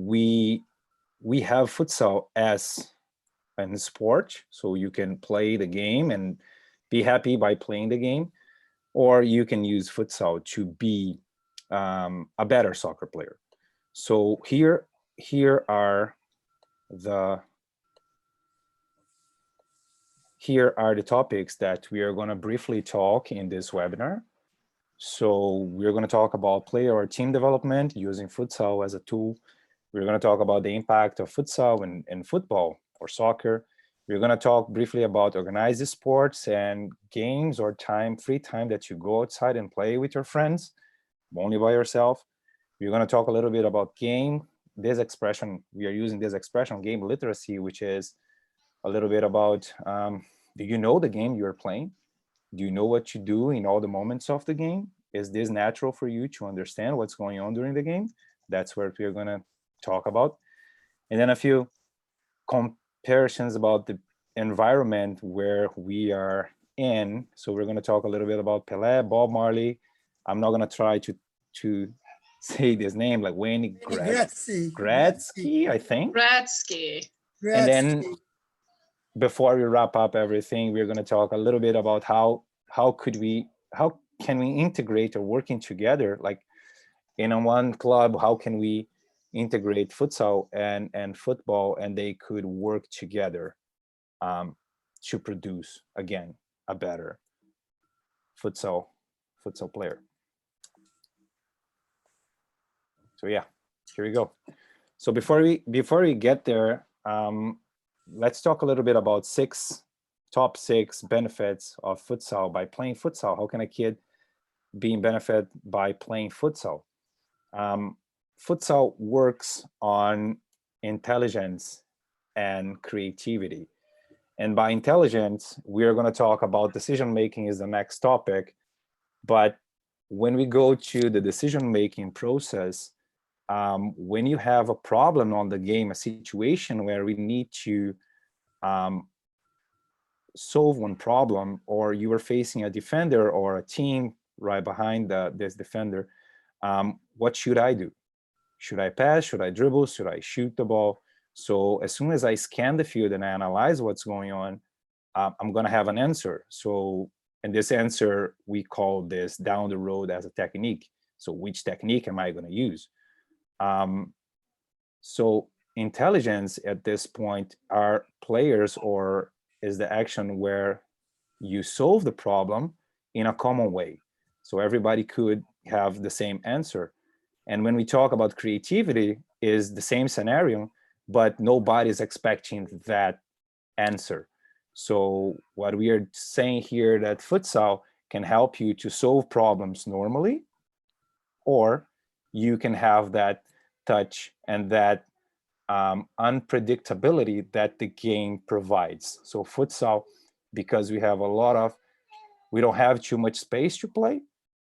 we have futsal as an sport, so you can play the game and be happy by playing the game, or you can use futsal to be a better soccer player. So here are the here are the topics that we are going to briefly talk in this webinar. So we're going to talk about player or team development using futsal as a tool. We're going to talk about the impact of futsal in football or soccer. We're going to talk briefly about organized sports and games or free time that you go outside and play with your friends, only by yourself. We're going to talk a little bit about this expression. We are using this expression, game literacy, which is a little bit about, do you know the game you're playing? Do you know what you do in all the moments of the game? Is this natural for you to understand what's going on during the game? That's what we're going to talk about. And then a few comparisons about the environment where we are in. So we're going to talk a little bit about Pelé, Bob Marley. I'm not going to try to say this name, like Wayne Gretzky, I think. Gretzky. And then before we wrap up everything, we're going to talk a little bit about how can we integrate or working together, like in a one club, how can we integrate futsal and football, and they could work together to produce, again, a better futsal player. So yeah, here we go. So before we get there, let's talk a little bit about top six benefits of futsal by playing futsal. How can a kid be benefit by playing futsal? Futsal works on intelligence and creativity. And by intelligence, we are going to talk about decision-making is the next topic. But when we go to the decision-making process, when you have a problem on the game, a situation where we need to solve one problem, or you are facing a defender or a team right behind this defender, what should I do? Should I pass? Should I dribble? Should I shoot the ball? So as soon as I scan the field and analyze what's going on, I'm going to have an answer. So, and this answer, we call this down the road as a technique. So which technique am I going to use? So intelligence at this point are players, or is the action where you solve the problem in a common way. So everybody could have the same answer. And when we talk about creativity, is the same scenario, but nobody's expecting that answer. So what we are saying here, that futsal can help you to solve problems normally, or you can have that touch and that unpredictability that the game provides. So futsal, because we don't have too much space to play,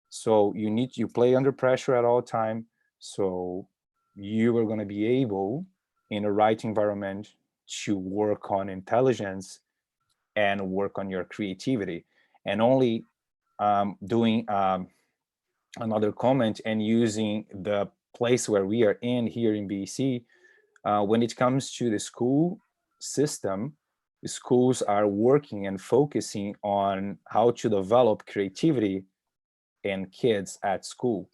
so you play under pressure at all time. So you are going to be able, in a right environment, to work on intelligence and work on your creativity. And only doing another comment and using the place where we are in here in BC, when it comes to the school system, the schools are working and focusing on how to develop creativity in kids at school.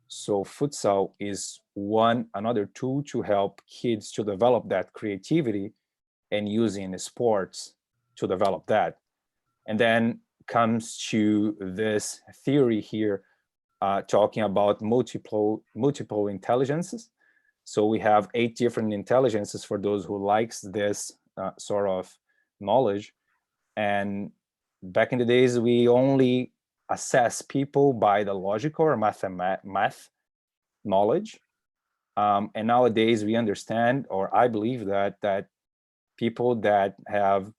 So futsal is another tool to help kids to develop that creativity and using sports to develop that. And then comes to this theory here, talking about multiple intelligences. So we have 8 different intelligences for those who likes this sort of knowledge. And back in the days, we only assess people by the logical or math knowledge. And nowadays we understand, or I believe that people that have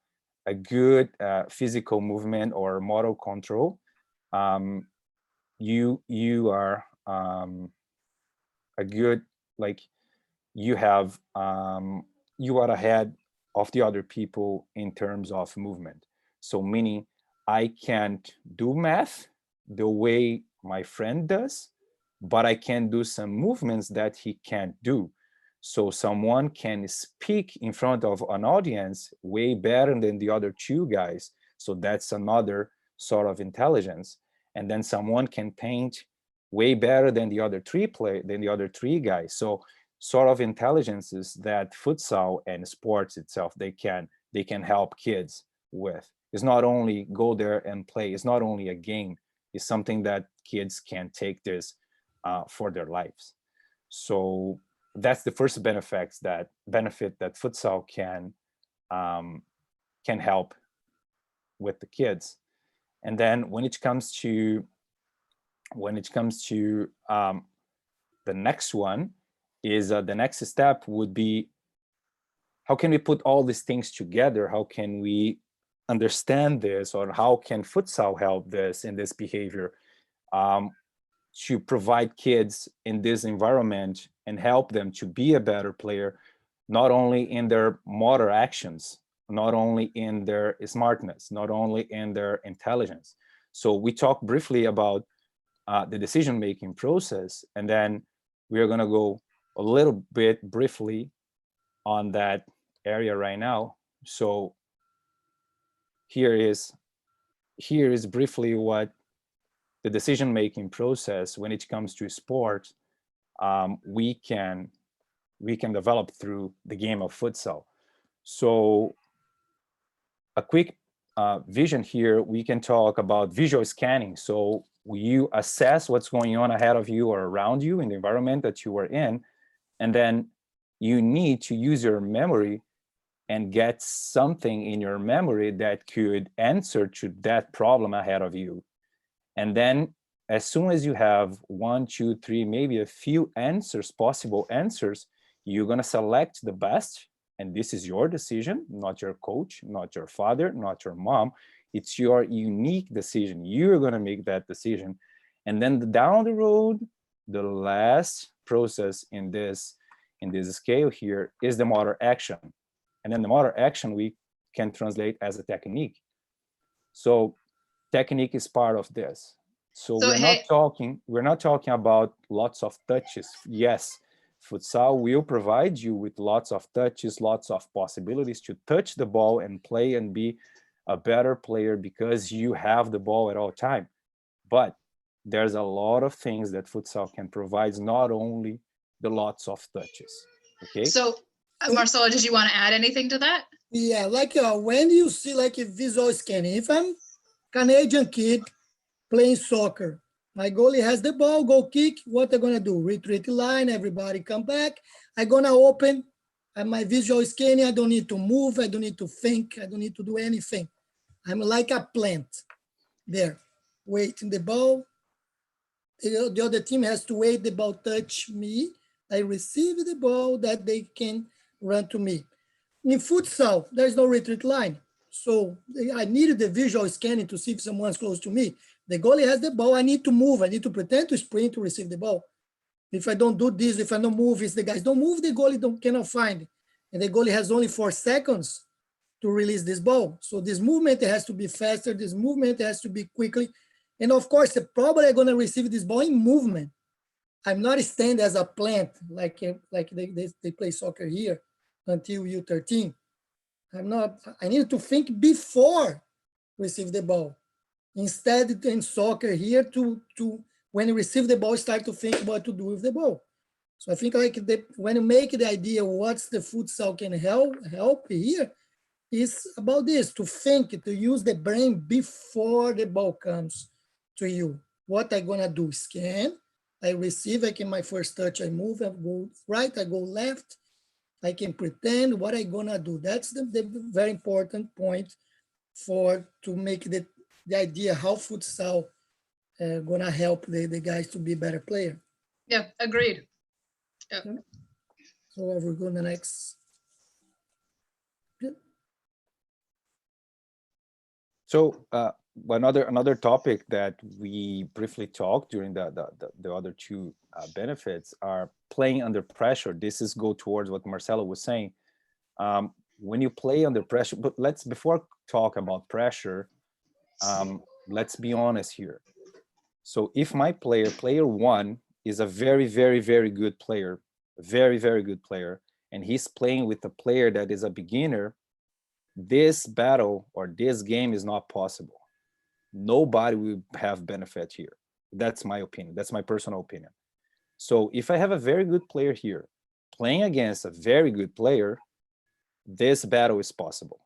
a good physical movement or motor control, you are a good, like, you are ahead of the other people in terms of movement. So meaning I can't do math the way my friend does, but I can do some movements that he can't do. So someone can speak in front of an audience way better than the other two guys. So that's another sort of intelligence. And then someone can paint way better than the other three guys. So sort of intelligences that futsal and sports itself they can help kids with. It's not only go there and play. It's not only a game. It's something that kids can take this for their lives. So that's the first benefit that futsal can help with the kids. And then when it comes to the next one is the next step would be, how can we put all these things together? How can we understand this, or how can futsal help this in this behavior to provide kids in this environment and help them to be a better player, not only in their motor actions, not only in their smartness, not only in their intelligence. So we talked briefly about the decision-making process, and then we are going to go a little bit briefly on that area right now. So here is briefly what the decision-making process when it comes to sport we can develop through the game of futsal. So a quick vision here, we can talk about visual scanning. So you assess what's going on ahead of you or around you in the environment that you are in, and then you need to use your memory and get something in your memory that could answer to that problem ahead of you. And then as soon as you have 1, 2, 3, maybe a few answers, possible answers, you're going to select the best. And this is your decision, not your coach, not your father, not your mom. It's your unique decision. You're going to make that decision. And then down the road, the last process in this scale here is the motor action. And then the motor action we can translate as a technique. So technique is part of this. So we're not talking about lots of touches. Yes, futsal will provide you with lots of touches, lots of possibilities to touch the ball and play and be a better player because you have the ball at all time. But there's a lot of things that futsal can provide, not only the lots of touches. Okay. So Marcelo, did you want to add anything to that? Yeah, like when you see like a visual scanning, if I'm Canadian kid playing soccer, my goalie has the ball, go kick, what I'm gonna do? Retreat line, everybody come back. I'm gonna open my visual scanning. I don't need to move, I don't need to think, I don't need to do anything. I'm like a plant there, waiting the ball. The other team has to wait the ball touch me. I receive the ball that they can run to me. In futsal, there's no retreat line. So I needed the visual scanning to see if someone's close to me. The goalie has the ball. I need to move. I need to pretend to sprint to receive the ball. If I don't do this, if I don't move, if the guys don't move, the goalie cannot find it. And the goalie has only 4 seconds to release this ball. So this movement has to be faster. This movement has to be quickly. And of course, probably I'm going to receive this ball in movement. I'm not standing as a plant like they play soccer here until U13. I need to think before receive the ball. Instead, in soccer here, to when you receive the ball, start to think what to do with the ball. So I think like when you make the idea what's the futsal can help here, is about this, to think, to use the brain before the ball comes to you. What I gonna do? Scan, I receive, I can my first touch, I move, I go right, I go left, I can pretend what I gonna do. That's the very important point to make the idea how futsal gonna help the guys to be better player. Yeah, agreed. Yeah. So we're going to the next. So another topic that we briefly talked during the other two benefits are playing under pressure. This is go towards what Marcelo was saying. When you play under pressure, but before talk about pressure, let's be honest here. So if my player 1 is a very, very, very good player, very, very good player, and he's playing with a player that is a beginner, this battle or this game is not possible. Nobody will have benefit here. That's my opinion. That's my personal opinion. So if I have a very good player here playing against a very good player, this battle is possible.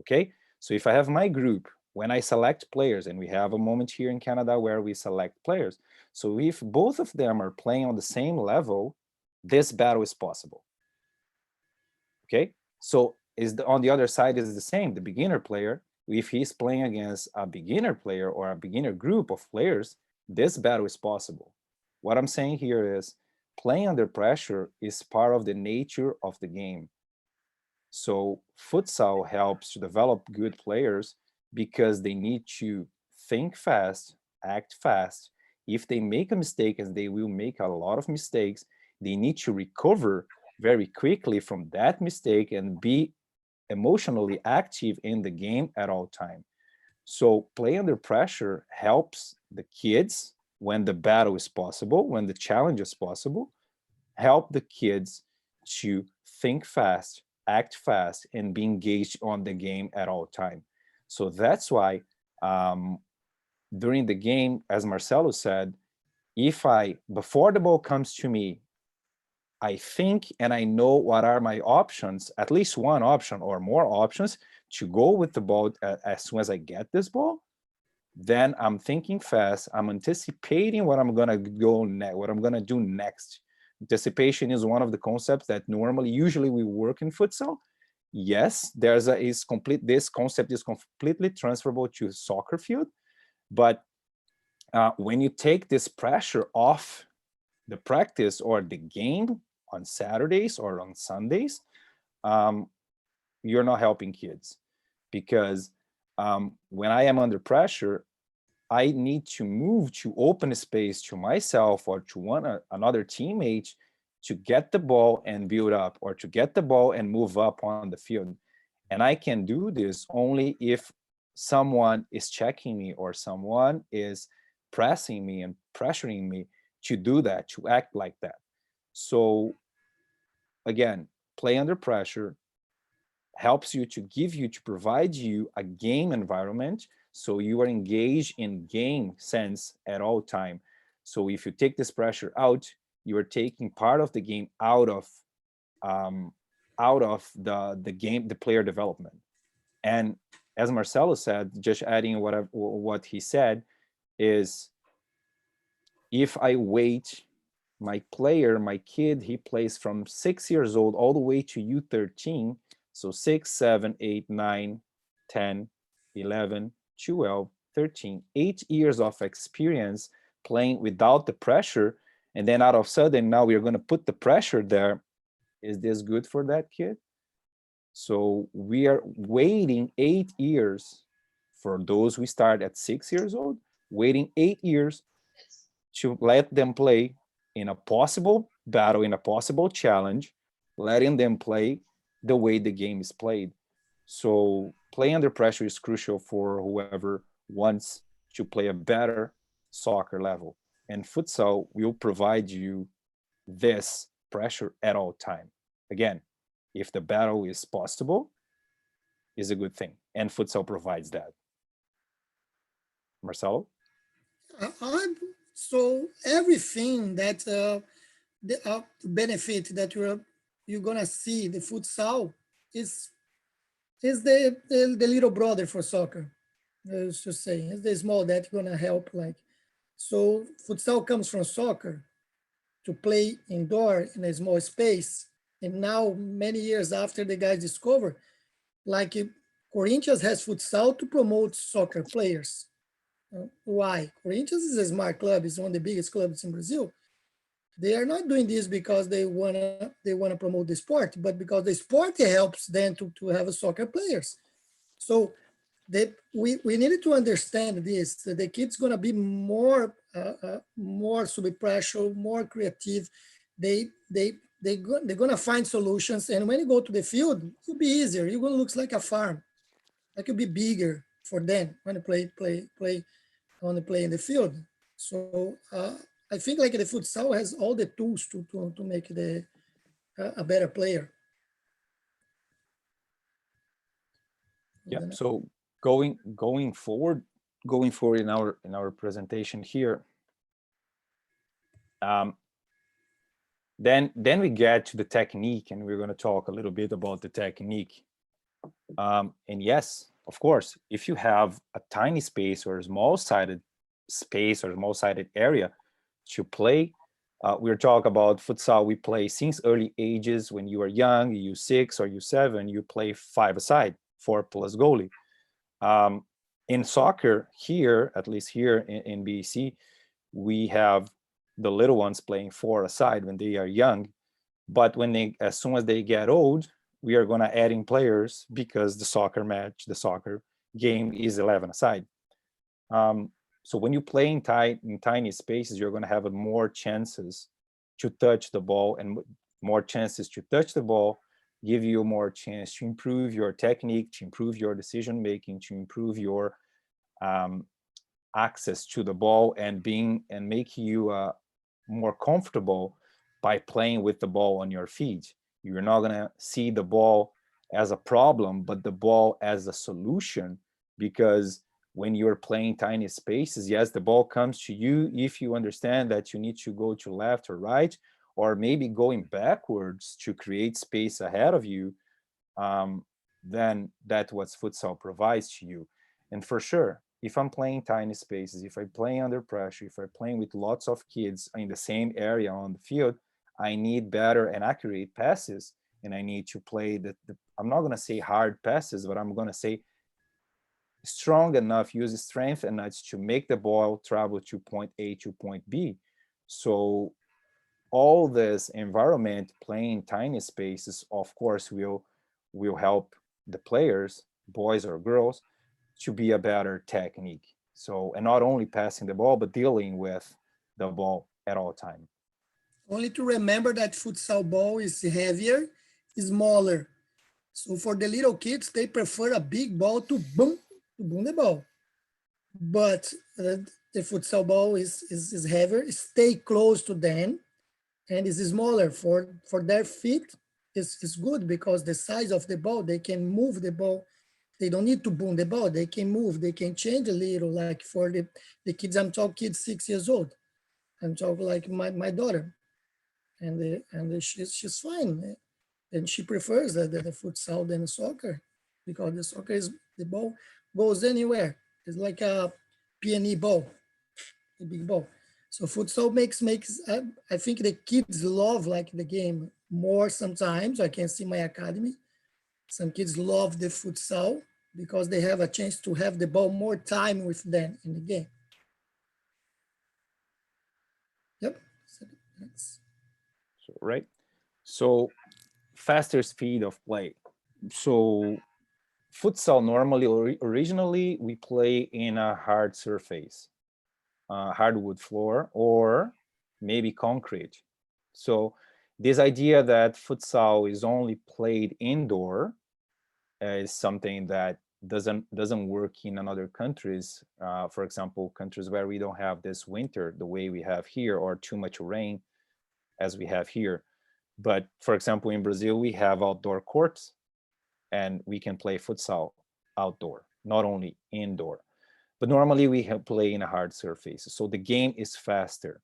Okay? So if I have my group, when I select players, and we have a moment here in Canada where we select players. So if both of them are playing on the same level, this battle is possible. Okay? So on the other side is the same, the beginner player. If he's playing against a beginner player or a beginner group of players, this battle is possible. What I'm saying here is playing under pressure is part of the nature of the game. So futsal helps to develop good players because they need to think fast, act fast. If they make a mistake, and they will make a lot of mistakes, they need to recover very quickly from that mistake and be emotionally active in the game at all time. So play under pressure helps the kids when the battle is possible, when the challenge is possible, help the kids to think fast, act fast, and be engaged on the game at all time. So that's why during the game, as Marcelo said, if before the ball comes to me, I think and I know what are my options, at least one option or more options to go with the ball as soon as I get this ball, then I'm thinking fast. I'm anticipating what I'm gonna what I'm gonna do next. Anticipation is one of the concepts that usually we work in futsal. Yes, this concept is completely transferable to soccer field, but when you take this pressure off the practice or the game on Saturdays or on Sundays, you're not helping kids, because when I am under pressure, I need to move to open space to myself or to another teammate to get the ball and build up, or to get the ball and move up on the field. And I can do this only if someone is checking me or someone is pressing me and pressuring me to do that, to act like that. So again, play under pressure helps you to provide you a game environment, so you are engaged in game sense at all time. So if you take this pressure out, you are taking part of the game out of the game, the player development. And as Marcelo said, just adding what he said is, if I wait, my kid, he plays from 6 years old all the way to U13. So 6, 7, 8, 9, 10, 11, 12, 13, 8 years of experience playing without the pressure. And then out of sudden, now we're going to put the pressure there. Is this good for that kid? So we are waiting 8 years for those who start at 6 years old, waiting 8 years to let them play in a possible battle, in a possible challenge, letting them play the way the game is played. So play under pressure is crucial for whoever wants to play a better soccer level. And futsal will provide you this pressure at all time. Again, if the battle is possible, is a good thing. And futsal provides that. Marcelo? So everything that the benefit that you're gonna see the futsal is the little brother for soccer. I was just saying, it's the small that's gonna help. Like, so futsal comes from soccer to play indoor in a small space, and now many years after the guys discover, like Corinthians has futsal to promote soccer players. Why? Corinthians is a smart club. It's one of the biggest clubs in Brazil. They are not doing this because they wanna promote the sport, but because the sport helps them to have a soccer players. So we needed to understand this. That the kids gonna be more sub pressure, more creative. They're gonna find solutions, and when you go to the field, it'll be easier. You're gonna look like a farm. Like it'll be bigger for them when they play in the field. So I think like the futsal has all the tools to make a better player. Yeah. So going forward in our presentation here, then we get to the technique, and we're going to talk a little bit about the technique. And yes, of course, if you have a tiny space or a small-sided space or small-sided area to play, we're talking about futsal. We play since early ages. When you are young, U6 or U7, you play 5-a-side, 4 plus goalie. In soccer here, at least here in BC, we have the little ones playing 4-a-side when they are young, but as soon as they get old, we are going to add in players because the soccer game is 11-a-side. So when you play in tiny spaces, you're going to have more chances to touch the ball, and more chances to touch the ball give you more chance to improve your technique, to improve your decision making, to improve your access to the ball, and make you more comfortable by playing with the ball on your feet. You're not going to see the ball as a problem, but the ball as a solution, because when you're playing tiny spaces, yes, the ball comes to you if you understand that you need to go to left or right, or maybe going backwards to create space ahead of you. Then that's what futsal provides to you. And for sure, if I'm playing tiny spaces, if I'm playing under pressure, if I'm playing with lots of kids in the same area on the field, I need better and accurate passes, and I need to play I'm not going to say hard passes, but I'm going to say strong enough, use strength enough to make the ball travel to point A to point B. So all this environment, playing tiny spaces, of course, will help the players, boys or girls, to be a better technique. So, and not only passing the ball, but dealing with the ball at all time. Only to remember that futsal ball is heavier, smaller. So for the little kids, they prefer a big ball to boom the ball. But the futsal ball is heavier, stay close to them, and is smaller for their feet. Is good because the size of the ball, they can move the ball. They don't need to boom the ball. They can move. They can change a little. Like for the kids, I'm talking kids 6 years old. I'm talking like my daughter, and she's fine, and she prefers the futsal than soccer, because the soccer is the ball goes anywhere. It's like a peony ball, a big ball. So futsal makes I think the kids love like the game more sometimes. I can see my academy. Some kids love the futsal because they have a chance to have the ball more time with them in the game. Yep. So, right. So faster speed of play. So futsal normally, originally, we play in a hard surface, hardwood floor, or maybe concrete. So this idea that futsal is only played indoor is something that doesn't work in other countries. For example, countries where we don't have this winter the way we have here, or too much rain as we have here. But for example, in Brazil, we have outdoor courts, and we can play futsal outdoor, not only indoor. But normally we play in a hard surface, so the game is faster.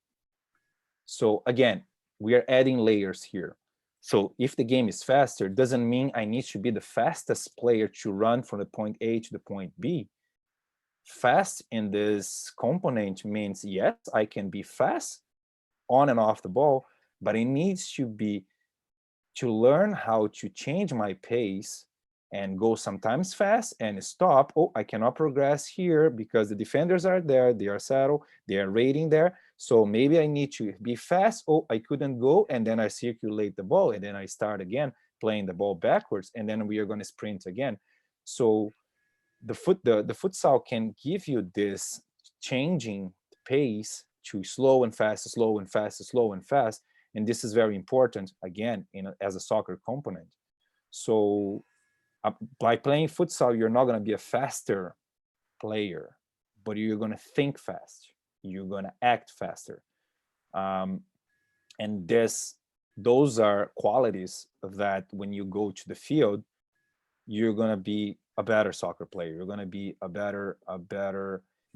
So again, we are adding layers here. So if the game is faster, doesn't mean I need to be the fastest player to run from the point A to the point B. Fast in this component means, yes, I can be fast on and off the ball, but it needs to learn how to change my pace and go sometimes fast and stop. Oh, I cannot progress here because the defenders are there, they are settled, they are raiding there. So maybe I need to be fast. Oh, I couldn't go, and then I circulate the ball, and then I start again playing the ball backwards, and then we are going to sprint again. So the futsal can give you this changing pace to slow and fast, slow and fast, slow and fast, and this is very important again as a soccer component. So by playing futsal, you're not going to be a faster player, but you're going to think fast. You're going to act faster. And this those are qualities that when you go to the field, you're going to be a better soccer player. You're going to be a better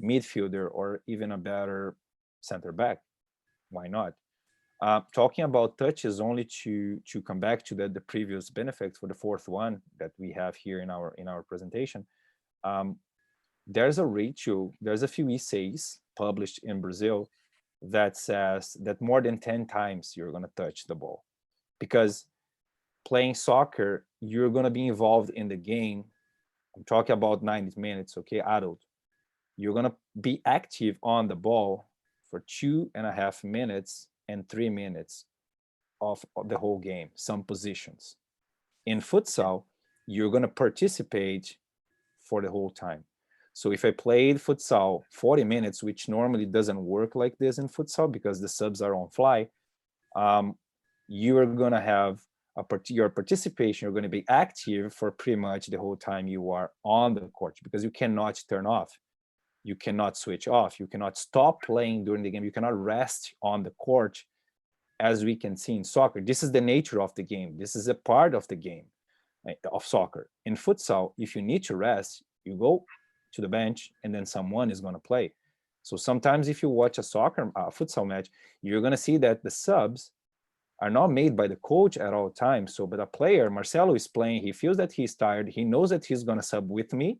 midfielder, or even a better center back. Why not? Talking about touches, only to come back to the previous benefits for the fourth one that we have here in our presentation. There's a ratio, there's a few essays published in Brazil that says that more than 10 times you're going to touch the ball, because playing soccer, you're going to be involved in the game. I'm talking about 90 minutes, okay, adult. You're going to be active on the ball for 2.5 minutes and 3 minutes of the whole game, some positions. In futsal, you're going to participate for the whole time. So if I played futsal 40 minutes, which normally doesn't work like this in futsal because the subs are on fly, you are going to have your participation, you're going to be active for pretty much the whole time you are on the court, because you cannot turn off. You cannot switch off. You cannot stop playing during the game. You cannot rest on the court, as we can see in soccer. This is the nature of the game. This is a part of the game of soccer. In futsal, if you need to rest, you go to the bench and then someone is going to play. So sometimes if you watch a futsal match, you're going to see that the subs are not made by the coach at all times. So, but a player, Marcelo, is playing, he feels that he's tired. He knows that he's going to sub with me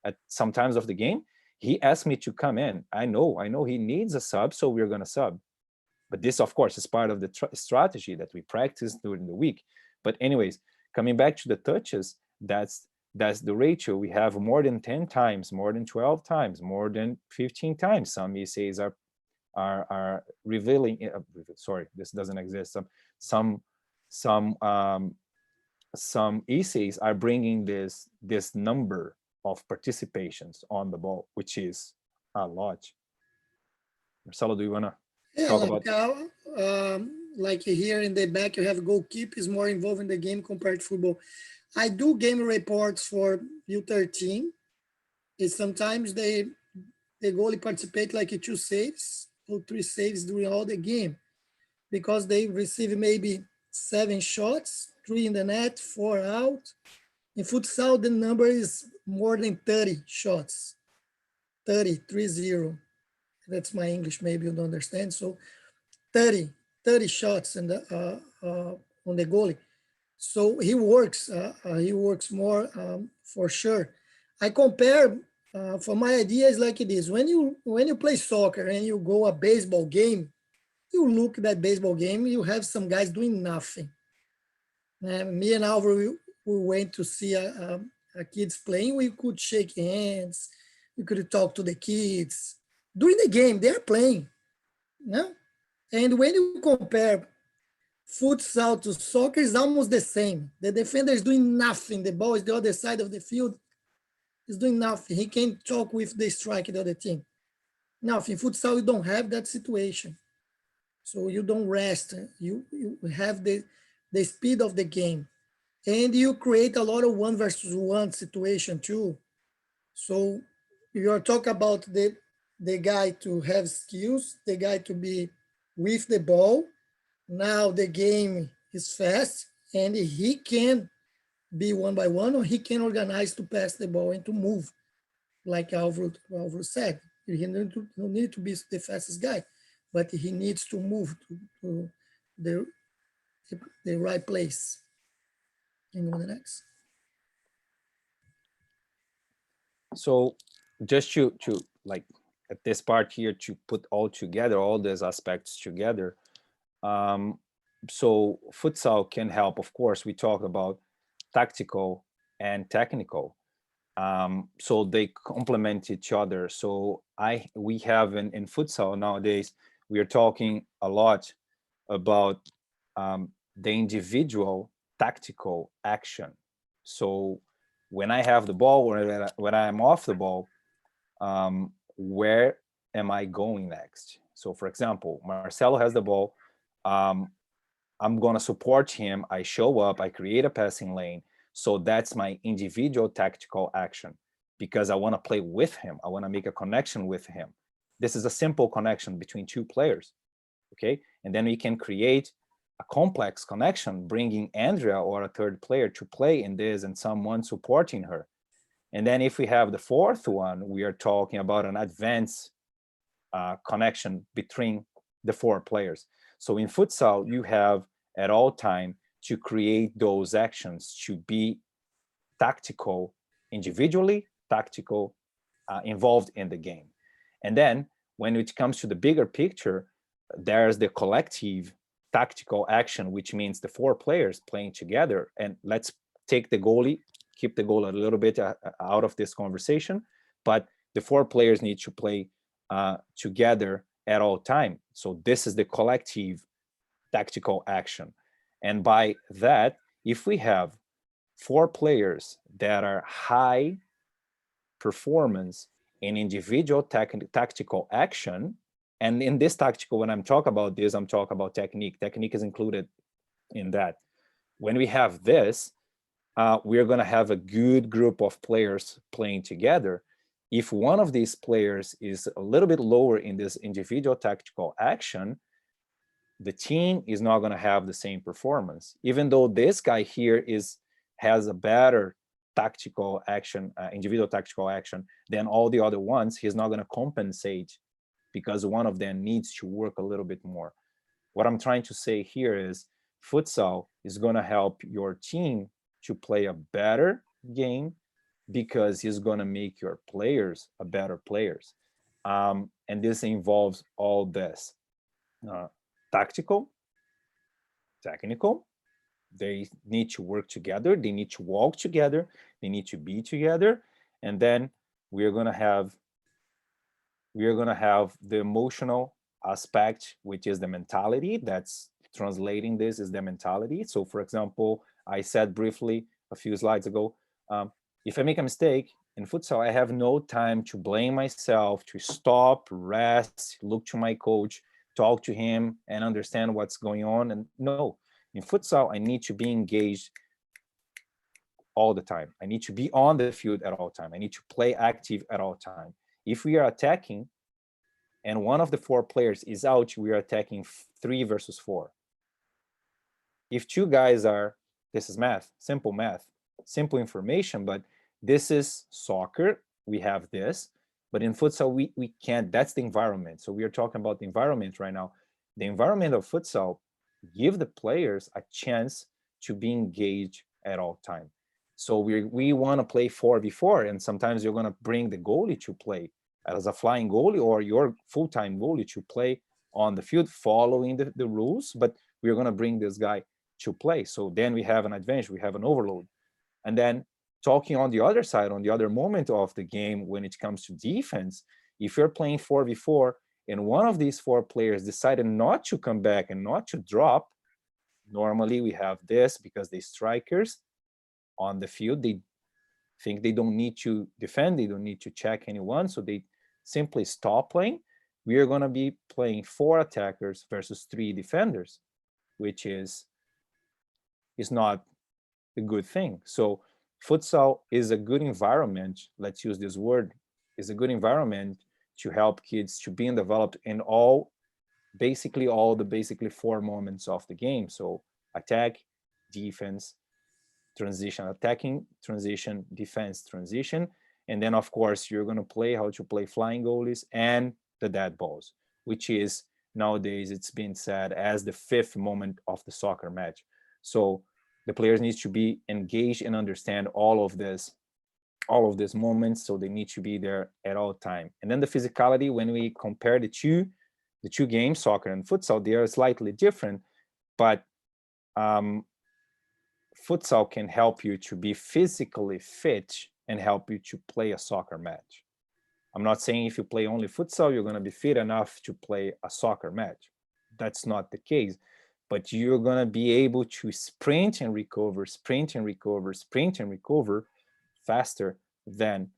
at some times of the game. He asked me to come in. I know he needs a sub, so we're going to sub. But this, of course, is part of the strategy that we practice during the week. But anyways, coming back to the touches, that's the ratio. We have more than 10 times, more than 12 times, more than 15 times. Some essays are revealing. Sorry, this doesn't exist. Some essays are bringing this number of participations on the ball, which is a lot. Marcelo, do you want to talk about? Like here in the back, you have goalkeeper is more involved in the game compared to football. I do game reports for U13. Is sometimes the goalie participate like 2 saves or 3 saves during all the game, because they receive maybe 7 shots, 3 in the net, 4 out. In futsal, the number is more than 30 shots, 30. That's my English, maybe you don't understand. So 30 shots in on the goalie. So he works more for sure. I compare, for my idea is like this. When you play soccer and you go a baseball game, you look at that baseball game, you have some guys doing nothing. Me and Alvaro, we went to see a kids playing. We could shake hands. We could talk to the kids. During the game, they're playing. No? And when you compare futsal to soccer, it's almost the same. The defender is doing nothing. The ball is the other side of the field. He's doing nothing. He can't talk with the striker, the other team. Now, in futsal, you don't have that situation. So you don't rest. You have the speed of the game. And you create a lot of 1 versus 1 situation too. So you're talking about the guy to have skills, the guy to be with the ball. Now the game is fast and he can be 1 by 1, or he can organize to pass the ball and to move, like Alvaro said. He don't need to be the fastest guy, but he needs to move to the right place. Can you go to the next? So just to like at this part here, to put all together, all these aspects together. So futsal can help, of course. We talked about tactical and technical. So they complement each other. So we have in futsal nowadays, we are talking a lot about the individual tactical action. So when I have the ball, when I am off the ball, where am I going next? So for example, Marcelo has the ball. I'm going to support him. I show up, I create a passing lane. So that's my individual tactical action, because I want to play with him. I want to make a connection with him. This is a simple connection between 2 players. Okay. And then we can create a complex connection, bringing Andrea or a third player to play in this and someone supporting her. And then if we have the fourth one, we are talking about an advanced connection between the four players. So in futsal, you have at all time to create those actions to be tactical individually, tactical involved in the game. And then when it comes to the bigger picture, there's the collective tactical action, which means the four players playing together. And let's take the goalie, keep the goal a little bit out of this conversation, but the four players need to play together at all time. So this is the collective tactical action. And by that, if we have four players that are high performance in individual tactical action, and in this tactical, when I'm talking about this, I'm talking about technique. Technique is included in that. When we have this, we're going to have a good group of players playing together. If one of these players is a little bit lower in this individual tactical action, the team is not going to have the same performance. Even though this guy here has a better tactical action, individual tactical action than all the other ones, he's not going to compensate because one of them needs to work a little bit more. What I'm trying to say here is futsal is going to help your team to play a better game because he's going to make your players a better players. And this involves all this. Tactical, technical, they need to work together, they need to walk together, they need to be together, and then we're going to have the emotional aspect, which is the mentality. That's translating this is the mentality. So for example, I said briefly a few slides ago, if I make a mistake in futsal, I have no time to blame myself, to stop, rest, look to my coach, talk to him and understand what's going on. And no, in futsal, I need to be engaged all the time. I need to be on the field at all time. I need to play active at all time. If we are attacking and one of the four players is out, we are attacking 3 versus 4. If two guys are, this is math, simple information, but this is soccer, we have this, but in futsal, we can't, that's the environment. So we are talking about the environment right now. The environment of futsal give the players a chance to be engaged at all time. So we want to play 4v4, and sometimes you're going to bring the goalie to play as a flying goalie or your full-time goalie to play on the field following the rules, but we're going to bring this guy to play. So then we have an advantage, we have an overload. And then talking on the other side, on the other moment of the game, when it comes to defense, if you're playing 4v4 and one of these four players decided not to come back and not to drop, normally we have this because the strikers on the field, they think they don't need to defend, they don't need to check anyone, so they simply stop playing. We are going to be playing 4 attackers versus 3 defenders, which is not a good thing. So futsal is a good environment, let's use this word, is a good environment to help kids to be developed in basically 4 moments of the game. So attack, defense, transition, attacking, transition, defense, transition. And then of course you're going to play how to play flying goalies and the dead balls, which is nowadays it's been said as the 5th moment of the soccer match. So the players need to be engaged and understand all of these moments, so they need to be there at all time. And then the physicality, when we compare the two games, soccer and futsal, they are slightly different, but futsal can help you to be physically fit and help you to play a soccer match. I'm not saying if you play only futsal, you're going to be fit enough to play a soccer match. That's not the case. But you're going to be able to sprint and recover, sprint and recover, sprint and recover faster than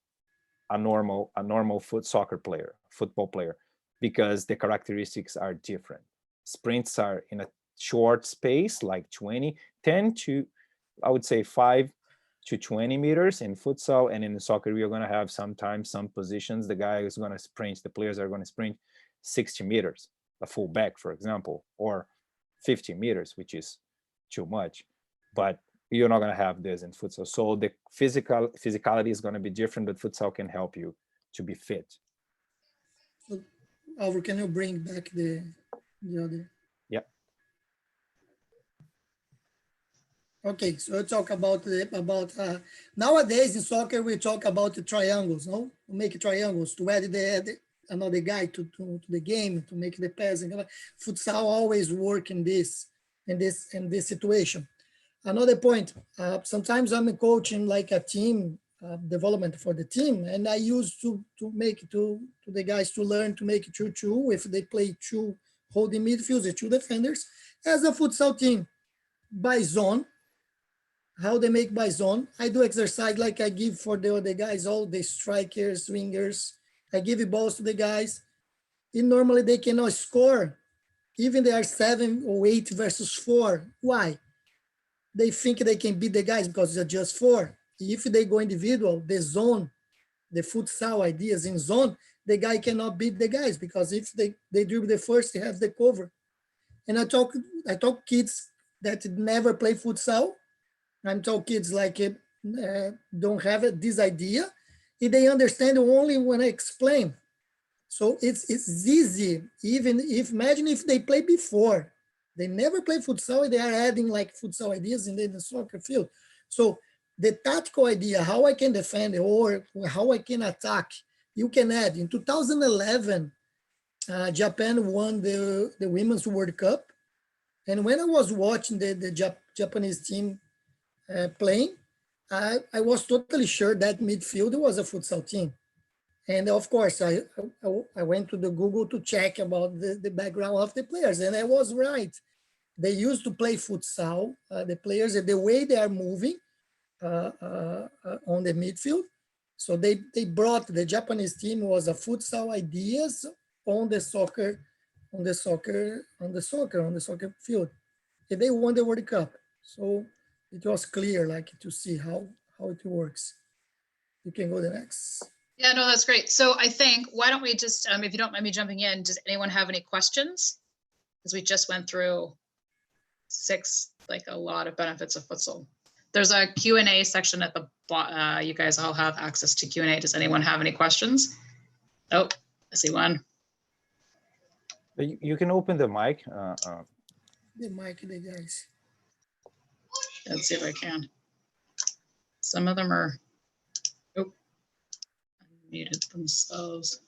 a normal football player, because the characteristics are different. Sprints are in a short space, like 10 to, I would say 5 to 20 meters in futsal, and in the soccer, we are going to have sometimes some positions, the guy is going to sprint, the players are going to sprint 60 meters, a full back, for example, or 50 meters, which is too much, but you're not going to have this in futsal. So the physicality is going to be different, but futsal can help you to be fit. Alvaro, can you bring back the other? Yeah. Okay, so we'll talk about nowadays in soccer we talk about the triangles, no? Make triangles to add another guy to the game to make the passing. Futsal always work in this situation. Another point, sometimes I'm coaching like a team development for the team, and I used to make to the guys to learn to make 2-2 if they play two holding midfielders, two defenders, as a futsal team by zone. How they make by zone. I do exercise like I give for the other guys, all the strikers, swingers. I give the balls to the guys. And normally they cannot score. Even they are 7 or 8 versus 4. Why? They think they can beat the guys because they're just 4. If they go individual, the zone, the futsal ideas in zone, the guy cannot beat the guys because if they dribble the first, they have the cover. And I talk kids that never play futsal. I'm talking kids like don't have this idea. If they understand only when I explain. So it's easy. Even if imagine if they play before, they never play futsal. They are adding like futsal ideas in the soccer field. So the tactical idea, how I can defend or how I can attack, you can add. In 2011, Japan won the Women's World Cup, and when I was watching the Japanese team playing, I was totally sure that midfield was a futsal team. And of course, I went to the Google to check about the background of the players, and I was right. They used to play futsal, the players, the way they are moving on the midfield. So they brought the Japanese team was a futsal ideas on the soccer field. And they won the World Cup. So it was clear, like to see how it works. You can go the next. Yeah, no, that's great. So I think, why don't we just, if you don't mind me jumping in, does anyone have any questions? Because we just went through 6, like a lot of benefits of futsal. There's a Q&A section at the bottom. You guys all have access to Q&A. Does anyone have any questions? Oh, I see one. You can open the mic. The mic, the guys. Let's see if I can. Some of them are, oh, muted themselves.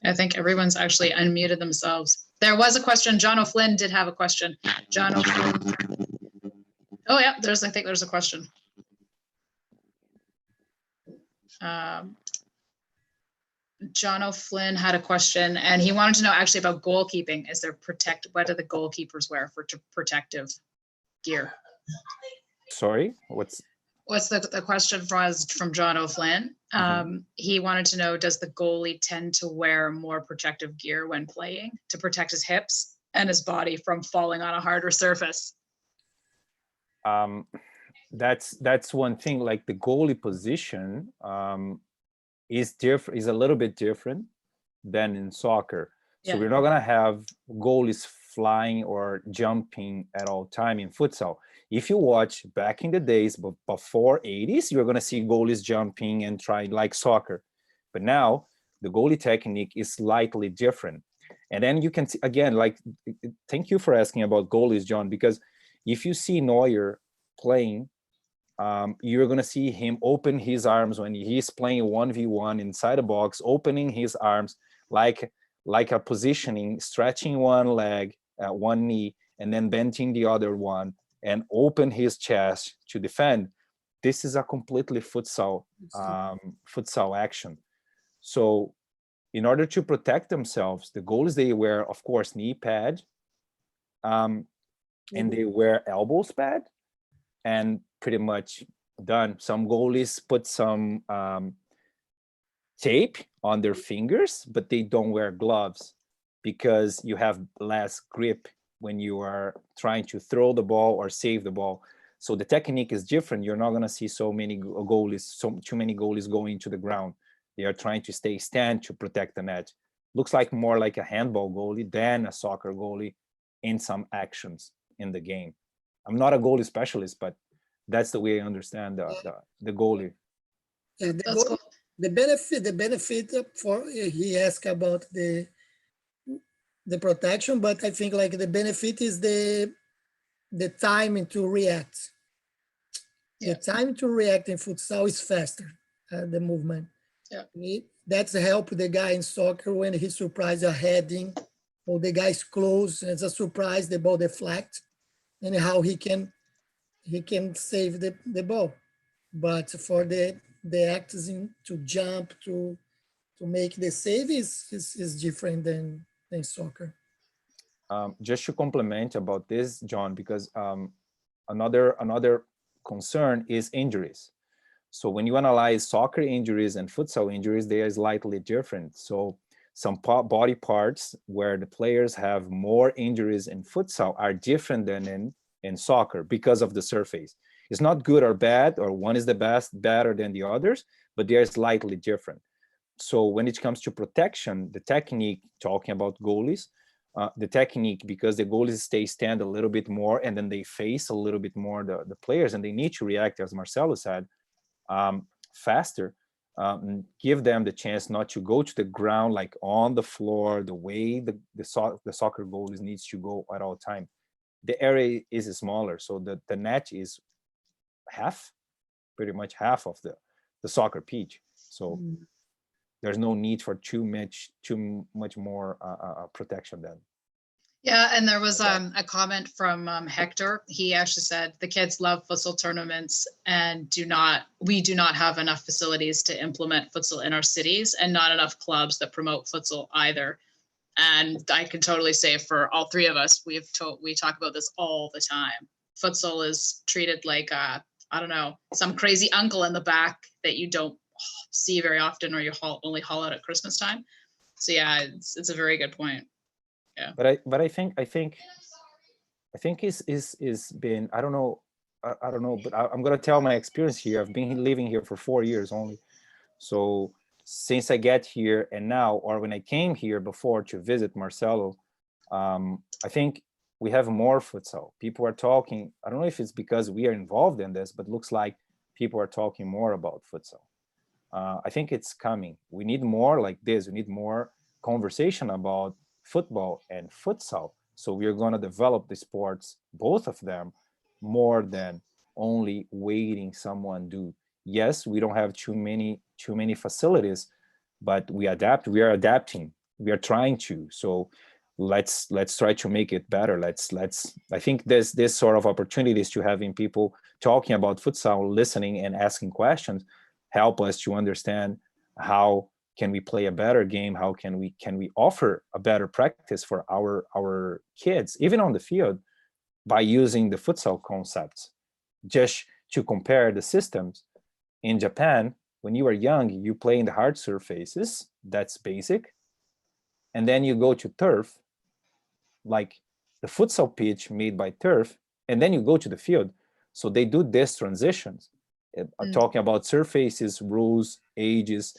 I think everyone's actually unmuted themselves. There was a question. John O'Flynn did have a question. John O'Flynn. Oh yeah, I think there's a question. John O'Flynn had a question, and he wanted to know actually about goalkeeping. What do the goalkeepers wear for protective gear? Sorry, what's the question from John O'Flynn? He wanted to know, does the goalie tend to wear more protective gear when playing to protect his hips and his body from falling on a harder surface? That's one thing. Like the goalie position is a little bit different than in soccer. So we're not gonna have goalies flying or jumping at all time in futsal. If you watch back in the days before 80s, you're gonna see goalies jumping and trying like soccer. But now the goalie technique is slightly different. And then you can see again, like, thank you for asking about goalies, John, because if you see Neuer playing, you're gonna see him open his arms when he's playing 1v1 inside a box, opening his arms like a positioning, stretching one leg, one knee, and then bending the other one, and open his chest to defend. This is a completely futsal action. So in order to protect themselves, the goalies, they wear, of course, knee pad, and they wear elbows pad, and pretty much done. Some goalies put some tape on their fingers, but they don't wear gloves because you have less grip when you are trying to throw the ball or save the ball. So the technique is different. You're not going to see too many goalies going to the ground. They are trying to stay stand to protect the net. Looks like more like a handball goalie than a soccer goalie in some actions in the game. I'm not a goalie specialist, but that's the way I understand the goalie. Yeah, That's cool. the benefit for he asked about the protection, but I think like the benefit is the time to react. Yeah. The time to react in futsal is faster. The movement. Yeah. That's help the guy in soccer when he surprise a heading or the guy's close and it's a surprise the ball deflect and how he can save the ball. But for the acting to jump to make the save is different than soccer. Just to complement about this, John, because another concern is injuries. So when you analyze soccer injuries and futsal injuries, they are slightly different. So some body parts where the players have more injuries in futsal are different than in soccer because of the surface. It's not good or bad, or one is the best, better than the others, but they are slightly different. So when it comes to protection, the technique, talking about goalies, the technique, because the goalies stand a little bit more and then they face a little bit more the players and they need to react, as Marcelo said, faster, give them the chance not to go to the ground like on the floor the way the soccer goalies needs to go at all time. The area is smaller, so the net is pretty much half of the soccer pitch. So there's no need for too much more protection then. Yeah, and there was a comment from Hector. He actually said the kids love futsal tournaments and we do not have enough facilities to implement futsal in our cities and not enough clubs that promote futsal either. And I can totally say for all three of us, we talk about this all the time. Futsal is treated like I don't know, some crazy uncle in the back that you don't see very often, or you only haul out at Christmas time. So yeah, it's a very good point. Yeah. But I think is been, I don't know, but I'm gonna tell my experience here. I've been living here for 4 years only. So since I get here and now, or when I came here before to visit Marcelo, I think we have more futsal. People are talking. I don't know if it's because we are involved in this, but looks like people are talking more about futsal. I think it's coming. We need more like this. We need more conversation about football and futsal. So we are going to develop the sports, both of them, more than only waiting someone do. Yes, we don't have too many facilities, but we adapt. We are adapting. We are trying to. So let's try to make it better. I think there's this sort of opportunities to having people talking about futsal, listening and asking questions, help us to understand how can we play a better game, how can we offer a better practice for our kids, even on the field, by using the futsal concepts. Just to compare the systems, in Japan, when you are young, you play in the hard surfaces, that's basic, and then you go to turf, like the futsal pitch made by turf, and then you go to the field. So they do these transitions, talking about surfaces, rules, ages,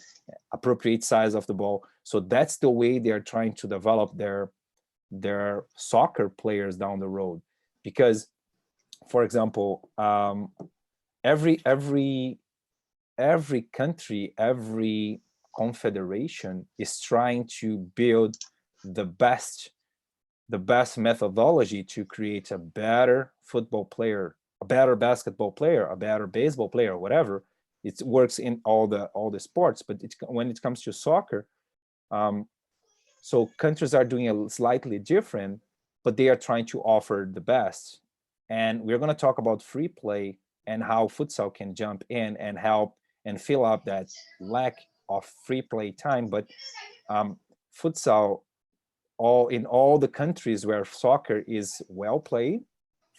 appropriate size of the ball. So that's the way they are trying to develop their soccer players down the road. Because, for example, every country, every confederation is trying to build the best methodology to create a better football player, a better basketball player, a better baseball player, whatever. It works in all the sports, but when it comes to soccer, so countries are doing a slightly different, but they are trying to offer the best. And we're going to talk about free play and how futsal can jump in and help and fill up that lack of free play time. But futsal, in all the countries where soccer is well played,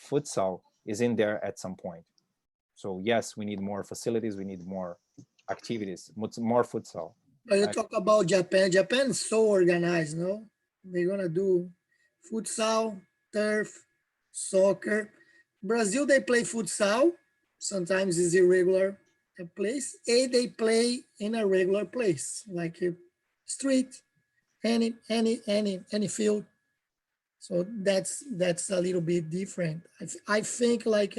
futsal is in there at some point. So yes, we need more facilities, we need more activities, more futsal. But you talk about Japan. Japan is so organized, no? They're gonna do futsal, turf, soccer. Brazil, they play futsal. Sometimes it's irregular, a place, and they play in a regular place, like a street, any field. So that's a little bit different. I think like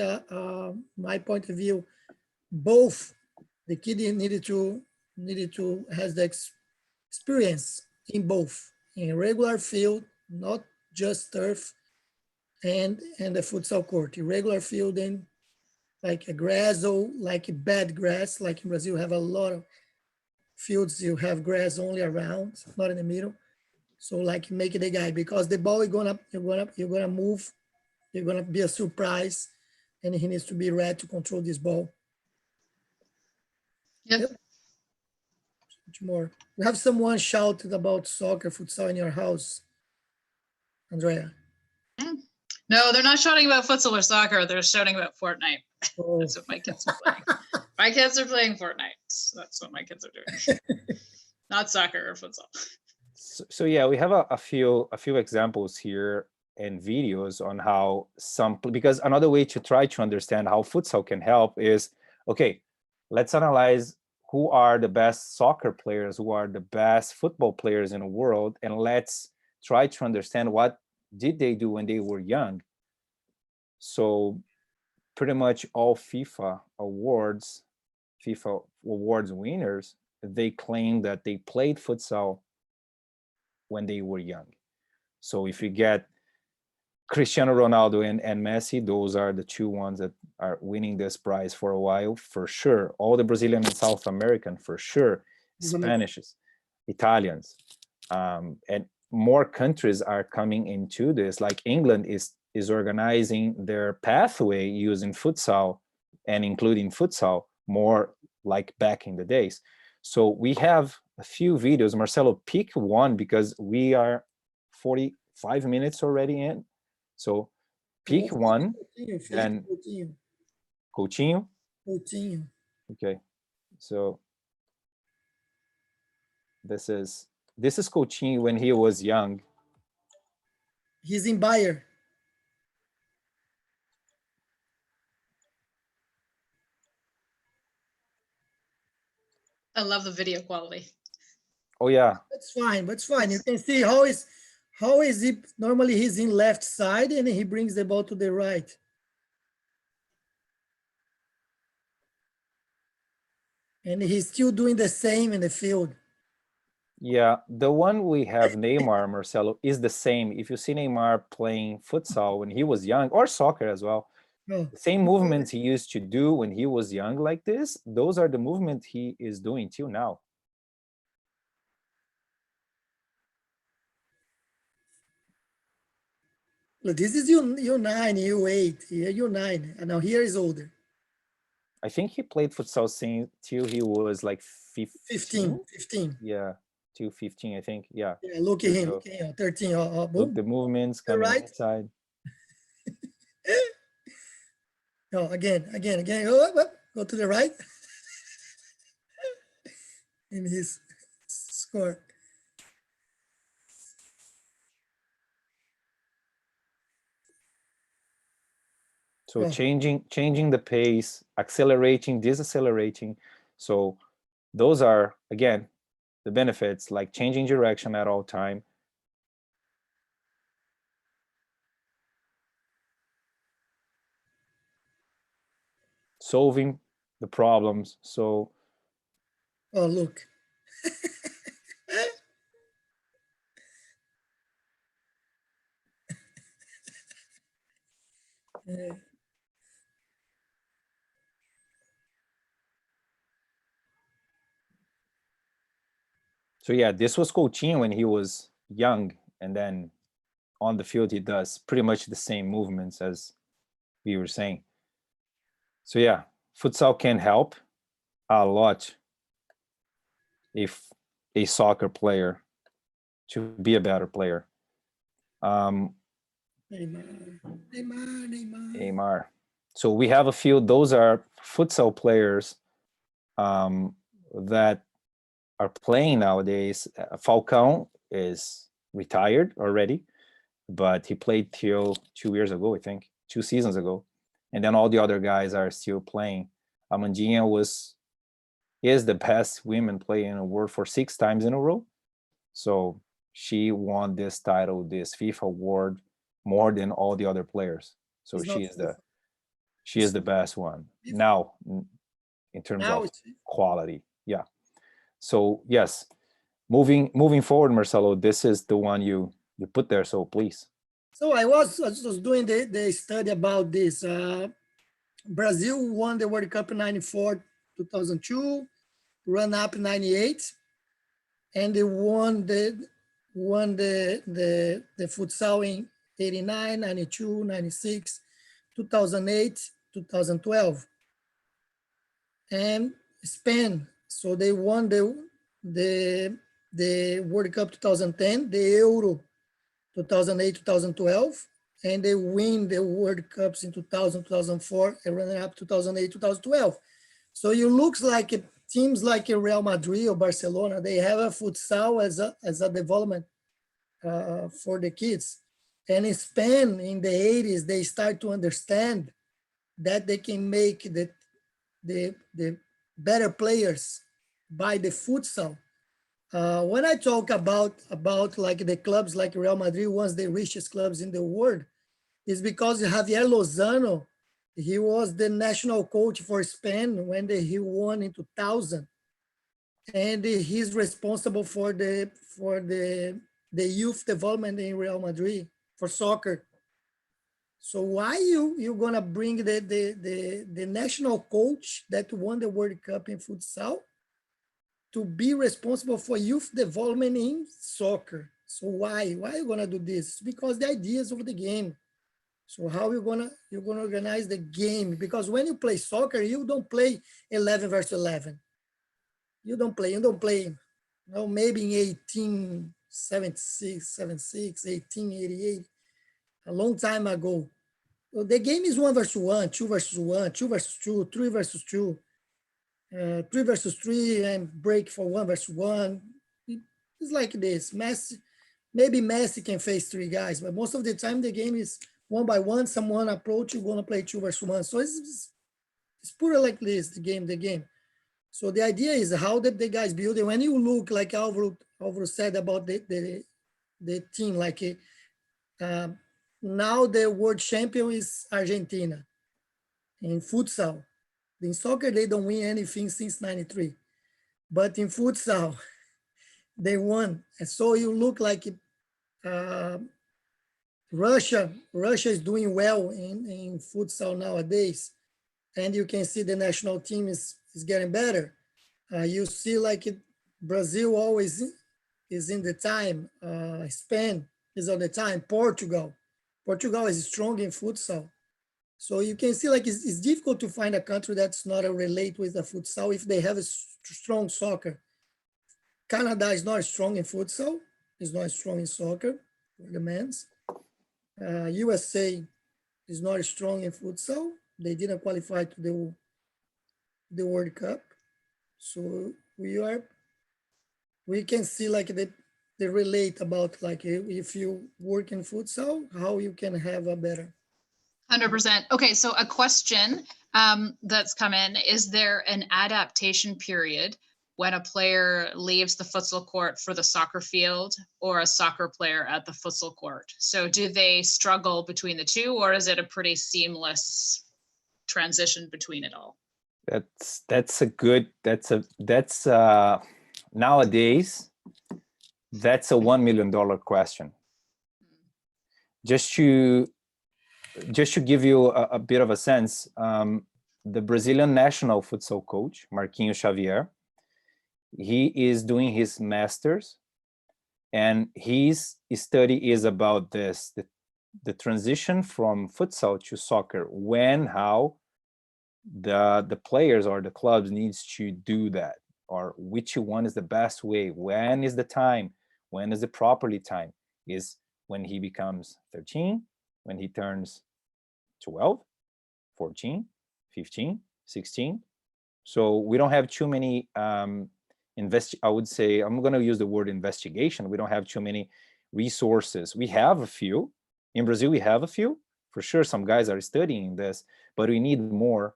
my point of view, both the kid needed to has the experience in both, in regular field, not just turf, and the futsal court, irregular field, and like a grass or like a bad grass. Like in Brazil, have a lot of fields you have grass only around, not in the middle. So like make it a guy, because the ball is you're gonna move, you're gonna be a surprise, and he needs to be ready to control this ball. Yep. Yep. Much more. We have someone shouted about soccer, futsal in your house, Andrea. No, they're not shouting about futsal or soccer. They're shouting about Fortnite. Oh, That's what my kids are playing. My kids are playing Fortnite. So that's what my kids are doing. Not soccer or futsal. So yeah, we have a few examples here and videos on how because another way to try to understand how futsal can help is, okay, let's analyze who are the best soccer players, who are the best football players in the world, and let's try to understand what did they do when they were young. So pretty much all FIFA awards winners, they claim that they played futsal when they were young. So if you get Cristiano Ronaldo and Messi, those are the two ones that are winning this prize for a while, for sure. All the Brazilian and South American, for sure. Spanish, Italians, and more countries are coming into this. Like England is organizing their pathway using futsal and including futsal more like back in the days. So we have a few videos. Marcelo, pick one because we are 45 minutes already in. So pick one, and Coutinho. Okay, so this is Coutinho when he was young. He's in Bayer. I love the video quality. Oh yeah, That's fine. That's fine. You can see how is he normally he's in left side and he brings the ball to the right. And he's still doing the same in the field. yeah. The one we have, Neymar, Marcelo, is the same. If you see Neymar playing futsal when he was young, or soccer as well, Oh. the same movements he used to do when he was young like this, those are the movements he is doing till now. Look, this is U9, U8, here U9, and now here is older. I think he played futsal till he was like 15. 15. Yeah, till 15, I think. Yeah. Yeah, look at him, 13. Boom. Look, the movements coming right inside. No, again. Oh, go to the right. And his score. So changing the pace, accelerating, decelerating. So those are, again, the benefits, like changing direction at all time. Solving the problems. So Oh, look. so yeah, this was Coutinho when he was young, and then on the field he does pretty much the same movements as we were saying. So yeah, futsal can help a lot if a soccer player to be a better player. Neymar. So we have a few, those are futsal players that are playing nowadays. Falcão is retired already, but he played till 2 years ago, I think, 2 seasons ago. And then all the other guys are still playing. Amandinha was is the best women player in the world for 6 times in a row. So she won this title, this FIFA award, more than all the other players. So It's not she is the best one FIFA. now in terms Now of it's FIFA. quality. Yeah. So yes, moving forward, Marcelo, this is the one you put there. So please. So I was doing the study about this. Brazil won the World Cup in 94, 2002, run up 98, and they won the futsal in 89, 92, 96, 2008, 2012. And Spain, so they won the World Cup 2010, the Euro 2008, 2012, and they win the World Cups in 2000, 2004, and running up 2008, 2012. So it looks like teams like Real Madrid or Barcelona, they have a futsal as a development for the kids. And in Spain, in the 80s, they start to understand that they can make the better players by the futsal. When I talk about like the clubs like Real Madrid, one of the richest clubs in the world, is because Javier Lozano, he was the national coach for Spain when he won in 2000, and he's responsible for the youth development in Real Madrid for soccer. So why you gonna bring the national coach that won the World Cup in futsal to be responsible for youth development in soccer? So why are you gonna do this? Because the ideas of the game. So how you're gonna organize the game? Because when you play soccer, you don't play 11 versus 11. You don't play. No, maybe in 1876, 76, 1888, a long time ago. So the game is 1 versus 1, 2 versus 1, 2 versus 2, 3 versus 2, 3 versus 3, and break for 1 versus 1. It's like this. Maybe Messi can face 3 guys, but most of the time the game is 1 by 1. Someone approach, you're gonna play 2 versus 1. So it's pure like this. The game. So the idea is how the guys build it. When you look like Alvaro said about the team, like now the world champion is Argentina in futsal. In soccer, they don't win anything since 93. But in futsal, they won. And so you look like Russia is doing well in futsal nowadays. And you can see the national team is getting better. You see like Brazil always is in the time. Spain is on the time. Portugal is strong in futsal. So you can see like it's difficult to find a country that's not a relate with the futsal if they have a strong soccer. Canada is not strong in futsal. It's not strong in soccer for the men's. USA is not strong in futsal. They didn't qualify to the World Cup. So we can see like they relate about like if you work in futsal, how you can have a better. 100%. Okay, so a question that's come in, is there an adaptation period when a player leaves the futsal court for the soccer field or a soccer player at the futsal court? So do they struggle between the two, or is it a pretty seamless transition between it all? That's nowadays that's a $1 million question. Just to give you a bit of a sense, the Brazilian national futsal coach, Marquinhos Xavier, he is doing his master's, and his study is about this, the transition from futsal to soccer, how the players or the clubs needs to do that, or which one is the best way, when is the time, when is the properly time, is when he becomes 13, when he turns 12, 14, 15, 16. So we don't have too many I would say, I'm going to use the word investigation. We don't have too many resources. We have a few. In Brazil, we have a few. For sure, some guys are studying this, but we need more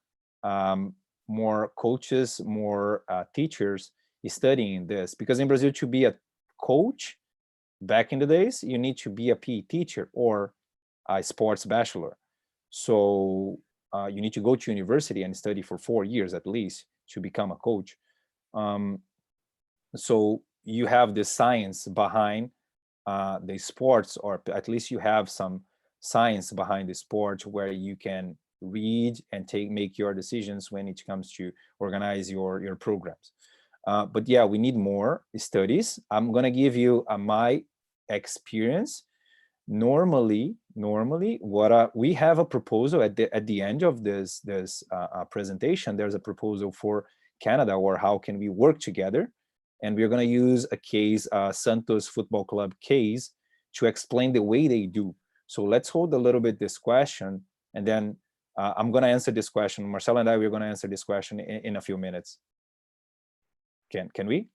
more coaches, more teachers studying this, because in Brazil, to be a coach back in the days, you need to be a PE teacher or a sports bachelor. So you need to go to university and study for 4 years at least to become a coach. So you have the science behind the sports, or at least you have some science behind the sport where you can read and make your decisions when it comes to organize your programs. But yeah, we need more studies. I'm gonna give you my experience. Normally, what we have a proposal at the end of this presentation. There's a proposal for Canada, or how can we work together, and we're going to use a case, Santos Football Club case, to explain the way they do. So let's hold a little bit this question, and then I'm going to answer this question. Marcelo and I, we're going to answer this question in a few minutes. Can we?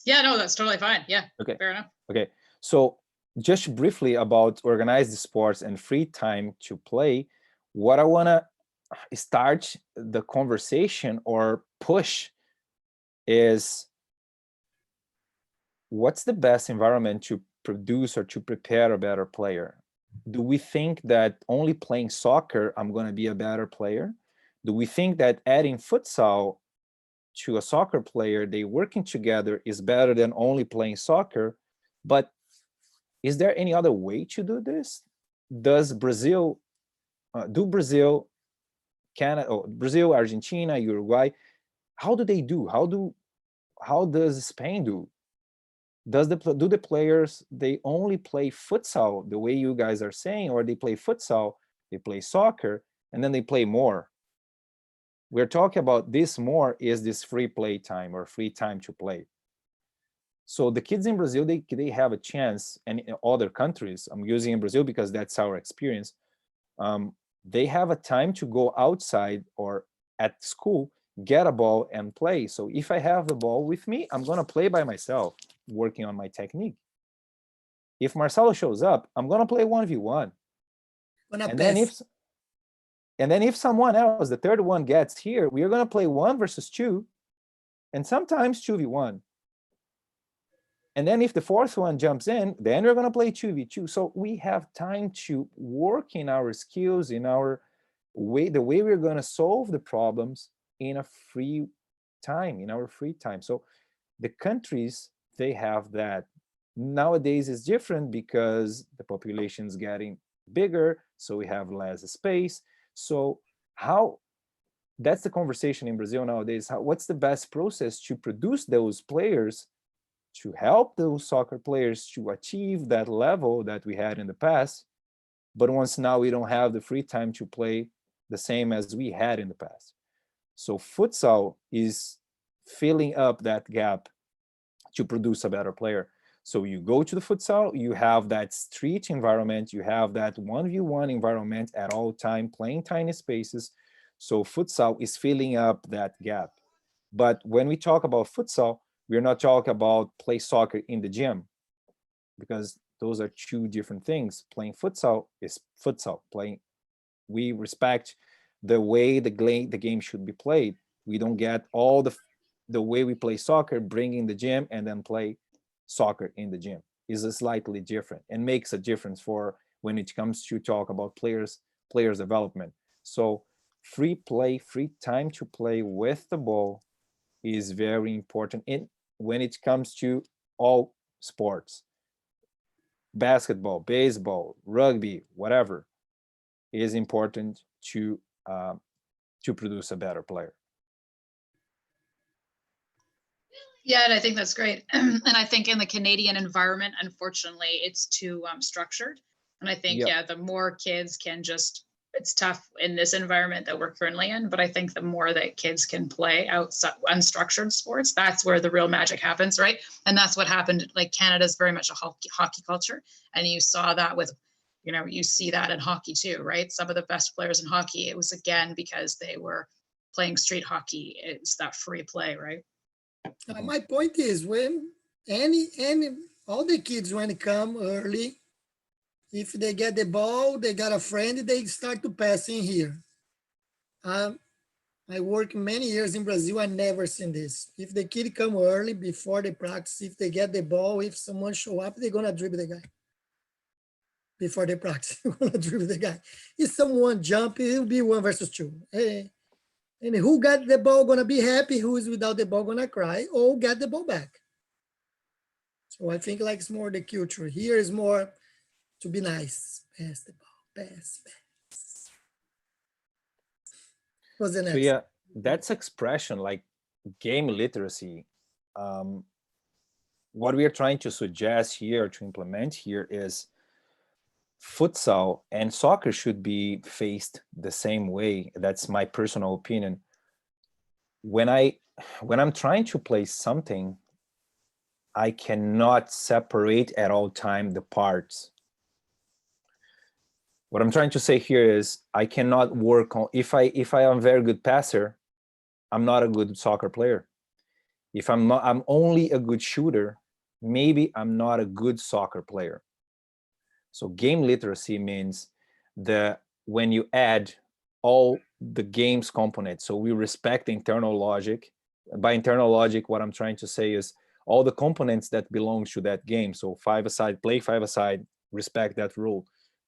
Yeah, no, that's totally fine. Yeah, okay, fair enough. Okay, so just briefly about organized sports and free time to play, what I want to start the conversation or push is, what's the best environment to produce or to prepare a better player? Do we think that only playing soccer, I'm going to be a better player? Do we think that adding futsal to a soccer player, they working together, is better than only playing soccer? But is there any other way to do this? Does Brazil, Brazil, Canada, Brazil, Argentina, Uruguay, how do they do? How does Spain do? Do the players, they only play futsal the way you guys are saying, or they play futsal, they play soccer, and then they play more? We're talking about this more is this free play time or free time to play. So the kids in Brazil, they have a chance, and in other countries, I'm using in Brazil because that's our experience, they have a time to go outside or at school, get a ball and play. So if I have the ball with me, I'm going to play by myself, working on my technique. If Marcelo shows up, I'm going to play 1v1. And then if someone else, the third one, gets here, we are going to play 1 versus 2, and sometimes 2v1. And then if the fourth one jumps in, then we're going to play 2v2. So we have time to work in our skills, in our way, the way we're going to solve the problems in a free time, in our free time. So the countries, they have that. Nowadays it's different because the population is getting bigger, so we have less space. So that's the conversation in Brazil nowadays. What's the best process to produce those players, to help those soccer players to achieve that level that we had in the past, but once now we don't have the free time to play the same as we had in the past. So futsal is filling up that gap to produce a better player. So you go to the futsal, you have that street environment, you have that 1v1 environment at all time, playing tiny spaces. So futsal is filling up that gap. But when we talk about futsal, we're not talking about play soccer in the gym, because those are two different things. Playing futsal is futsal. We respect the way the game should be played. We don't get all the way we play soccer, bring in the gym and then play soccer in the gym. Is slightly different and makes a difference for when it comes to talk about players development. So free play, free time to play with the ball is very important when it comes to all sports. Basketball, baseball, rugby, whatever, is important to produce a better player. Yeah, and I think that's great. And I think in the Canadian environment, unfortunately, it's too structured. And I think, yeah, the more kids can just, it's tough in this environment that we're currently in, but I think the more that kids can play outside unstructured sports, that's where the real magic happens, right? And that's what happened. Like Canada's very much a hockey culture. And you saw that with, you see that in hockey too, right? Some of the best players in hockey, it was again because they were playing street hockey. It's that free play, right? My point is, when all the kids, when they come early, if they get the ball, they got a friend, they start to pass in here. I work many years in Brazil. I never seen this. If the kid come early before the practice, if they get the ball, if someone show up, they're gonna dribble the guy. Before the practice, they're gonna dribble the guy. If someone jump, it'll be 1 versus 2. And who got the ball gonna be happy? Who is without the ball gonna cry or get the ball back? So I think like it's more the culture. Here is more to be nice. Pass the ball, pass. What's the So next? yeah, that's expression like game literacy. What we are trying to suggest here, to implement here, is futsal and soccer should be faced the same way. That's my personal opinion. When I'm trying to play something, I cannot separate at all time the parts. What I'm trying to say here is I cannot work on, if I am a very good passer, I'm not a good soccer player. If I'm only a good shooter, maybe I'm not a good soccer player. So game literacy means when you add all the game's components, so we respect the internal logic. By internal logic, what I'm trying to say is all the components that belong to that game. So five-a-side, play five-a-side, respect that rule.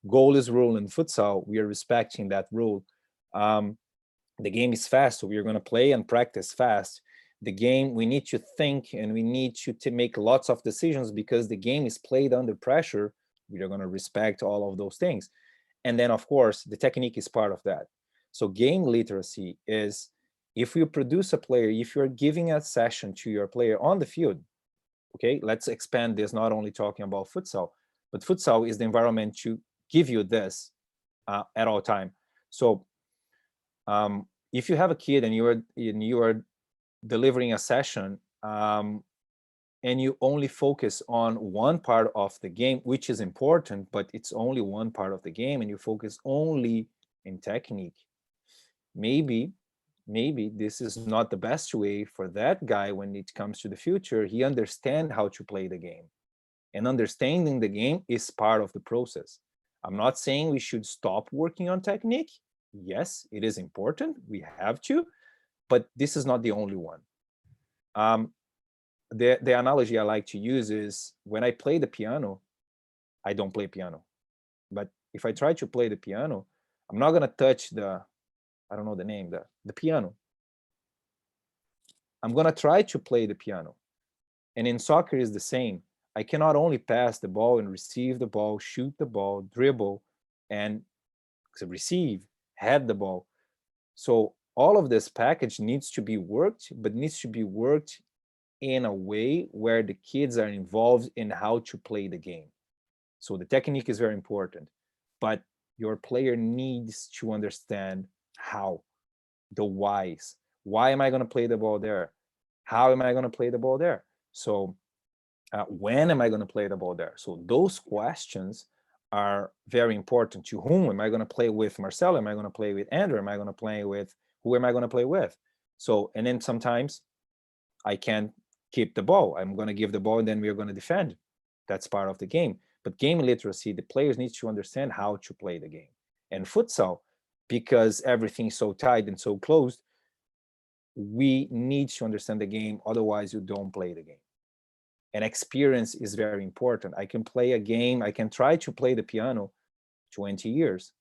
Goal is rule in futsal, we are respecting that rule. The game is fast, so we're going to play and practice fast. The game, we need to think and we need to make lots of decisions because the game is played under pressure. We are going to respect all of those things. And then, of course, the technique is part of that. So game literacy is, if you produce a player, if you're giving a session to your player on the field, okay, let's expand this, not only talking about futsal, but futsal is the environment to give you this at all time. So if you have a kid and you are delivering a session and you only focus on one part of the game, which is important, but it's only one part of the game, and you focus only in technique, maybe this is not the best way for that guy when it comes to the future. He understands how to play the game, and understanding the game is part of the process. I'm not saying we should stop working on technique. Yes, it is important, we have to, but this is not the only one. The analogy I like to use is, when I play the piano, I don't play piano. But if I try to play the piano, I'm not gonna touch I don't know the name, the piano. I'm gonna try to play the piano. And in soccer is the same. I cannot only pass the ball and receive the ball, shoot the ball, dribble, and receive, head the ball. So all of this package needs to be worked, but needs to be worked in a way where the kids are involved in how to play the game. So the technique is very important, but your player needs to understand how, the whys. Why am I going to play the ball there? How am I going to play the ball there? So when am I going to play the ball there? So those questions are very important. To whom am I going to play with? Marcelo? Am I going to play with Andrew? Am I going to play with, who am I going to play with? So, and then sometimes I can't keep the ball. I'm going to give the ball and then we're going to defend. That's part of the game. But game literacy, the players need to understand how to play the game. And futsal, because everything's so tight and so closed, we need to understand the game. Otherwise, you don't play the game. And experience is very important. I can play a game, I can try to play the piano 20 years.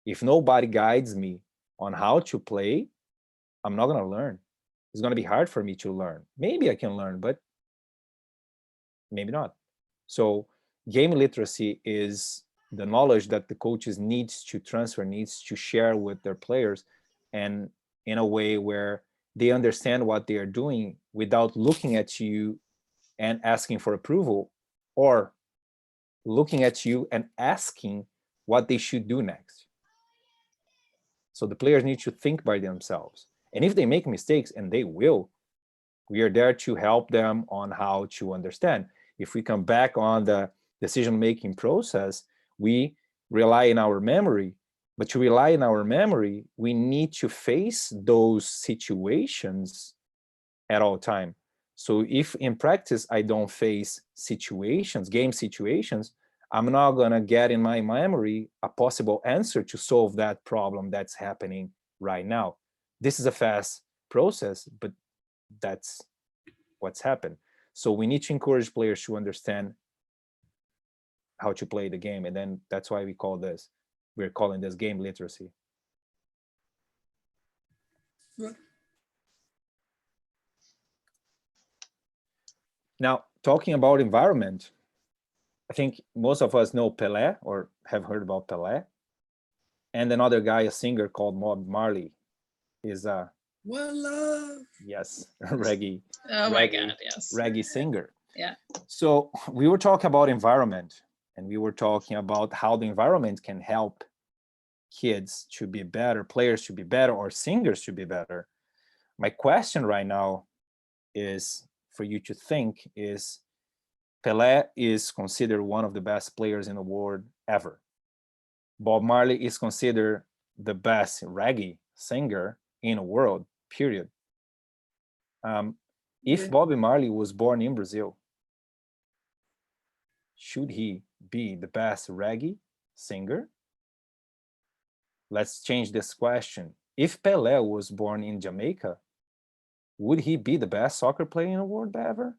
If nobody guides me on how to play, I'm not going to learn. It's going to be hard for me to learn. Maybe I can learn, but maybe not. So game literacy is the knowledge that the coaches needs to transfer, needs to share with their players, and in a way where they understand what they are doing without looking at you and asking for approval, or looking at you and asking what they should do next. So the players need to think by themselves. And if they make mistakes, and they will, we are there to help them on how to understand. If we come back on the decision-making process, we rely on our memory. But to rely on our memory, we need to face those situations at all time. So if in practice I don't face situations, game situations, I'm not gonna get in my memory a possible answer to solve that problem that's happening right now. this is a fast process, but that's what's happened. So we need to encourage players to understand how to play the game. And then that's why we're calling this game literacy. Good. Now, talking about environment, I think most of us know Pelé or have heard about Pelé. And another guy, a singer called Bob Marley, is a One love. yes, reggae. Oh my God, yes. Reggae singer. Yeah. So we were talking about environment, and we were talking about how the environment can help kids to be better, players to be better, or singers to be better. My question right now is for you to think is, Pelé is considered one of the best players in the world ever. Bob Marley is considered the best reggae singer in the world, period. If Bobby Marley was born in Brazil, should he be the best reggae singer? Let's change this question. If Pelé was born in Jamaica, would he be the best soccer player in the world ever?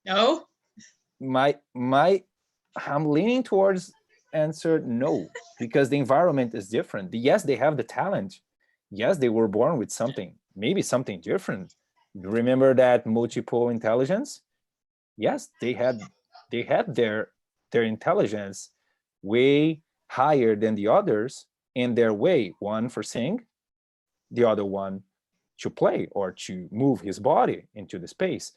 No. I'm leaning towards answer no, because the environment is different. Yes, they have the talent. Yes, they were born with something, maybe something different. Remember that multiple intelligence? Yes, they had their intelligence way higher than the others in their way. One for sing, the other one to play or to move his body into the space.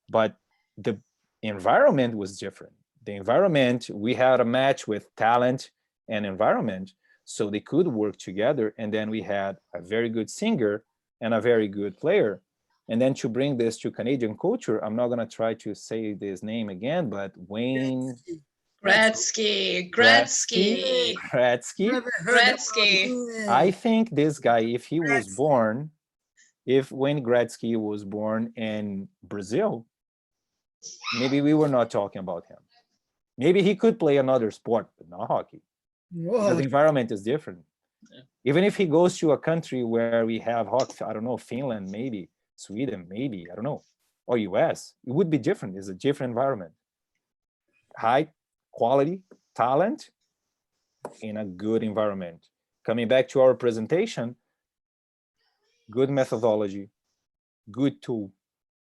But the environment was different. The environment, we had a match with talent and environment, so they could work together. And then we had a very good singer and a very good player. And then to bring this to Canadian culture, I'm not going to try to say this name again, but Wayne Gretzky. Never heard about Gretzky. him. I think this guy, if Wayne Gretzky was born in Brazil, maybe we were not talking about him. Maybe he could play another sport, but not hockey. Because the environment is different. Yeah. Even if he goes to a country where we have hockey, I don't know, Finland, maybe, Sweden, maybe, I don't know, or US, it would be different. It's a different environment. High quality talent in a good environment. Coming back to our presentation, good methodology, good tool.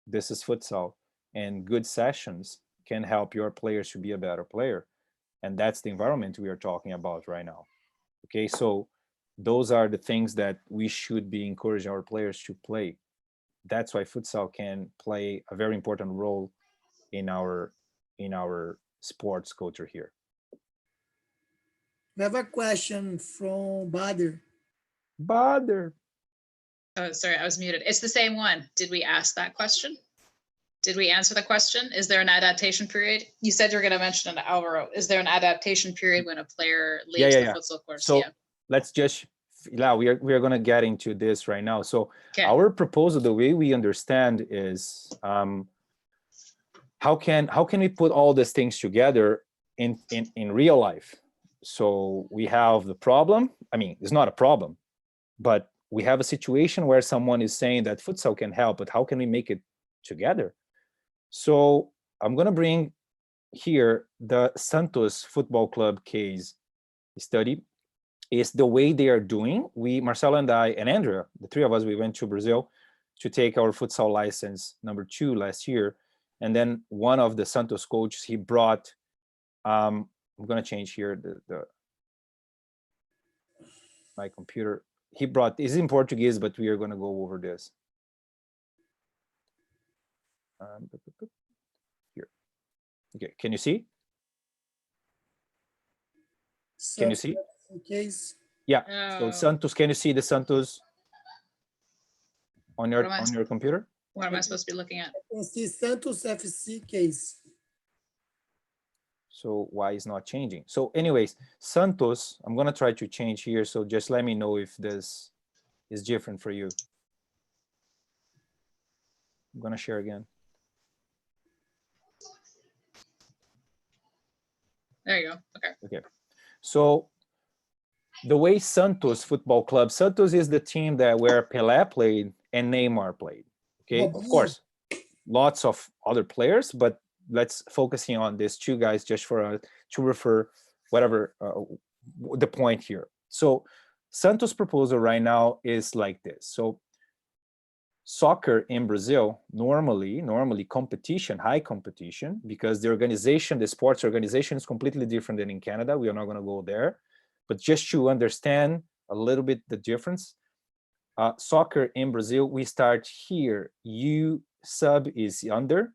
This is futsal, and good sessions can help your players to be a better player. And that's the environment we are talking about right now. Okay, so those are the things that we should be encouraging our players to play. That's why futsal can play a very important role in our sports culture here. We have a question from Bader. Bader. Oh, sorry, I was muted. It's the same one. Did we ask that question? Did we answer the question? Is there an adaptation period? You said you're going to mention it, Alvaro. Is there an adaptation period when a player leaves the futsal course? So let's just, we are going to get into this right now. So our proposal, the way we understand is, how can we put all these things together in real life? So we have the problem. I mean, it's not a problem, but we have a situation where someone is saying that futsal can help, but how can we make it together? So I'm going to bring here the Santos Football Club case study. Is the way they are doing. Marcelo and I and Andrea, the three of us, we went to Brazil to take our futsal license #2 last year. And then one of the Santos coaches, he brought, I'm going to change here my computer. He brought, it's in Portuguese, but we are going to go over this. Here. Okay, can you see? Can you see? Case. Yeah. So Santos, can you see the Santos on your computer? What am I supposed to be looking at? I can see Santos FC case. So why is not changing? So anyways, Santos, I'm going to try to change here. So just let me know if this is different for you. I'm going to share again. There you go. Okay. Okay. So the way Santos Football Club, Santos is the team that where Pelé played and Neymar played. Okay, of course, lots of other players, but let's focusing on these two guys just for to refer whatever the point here. So Santos' proposal right now is like this. So soccer in Brazil, normally competition, high competition, because the organization, the sports organization is completely different than in Canada. We are not going to go there, but just to understand a little bit the difference, soccer in Brazil, we start here. U sub is under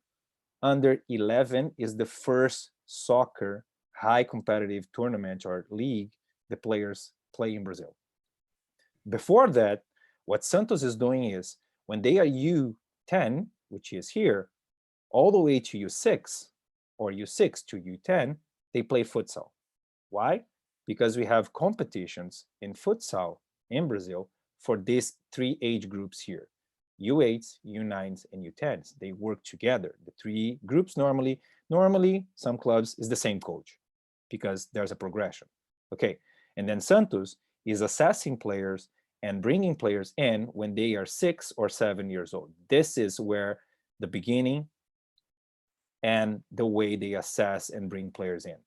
11 is the first soccer high competitive tournament or league the players play in Brazil. Before that, what Santos is doing is when they are U10, which is here, all the way to U6 or U6 to U10, they play futsal. Why? Because we have competitions in futsal in Brazil for these three age groups here. U8s, U9s, and U10s. They work together. The three groups normally some clubs is the same coach because there's a progression. Okay, and then Santos is assessing players and bringing players in when they are 6 or 7 years old. This is where the beginning and the way they assess and bring players in.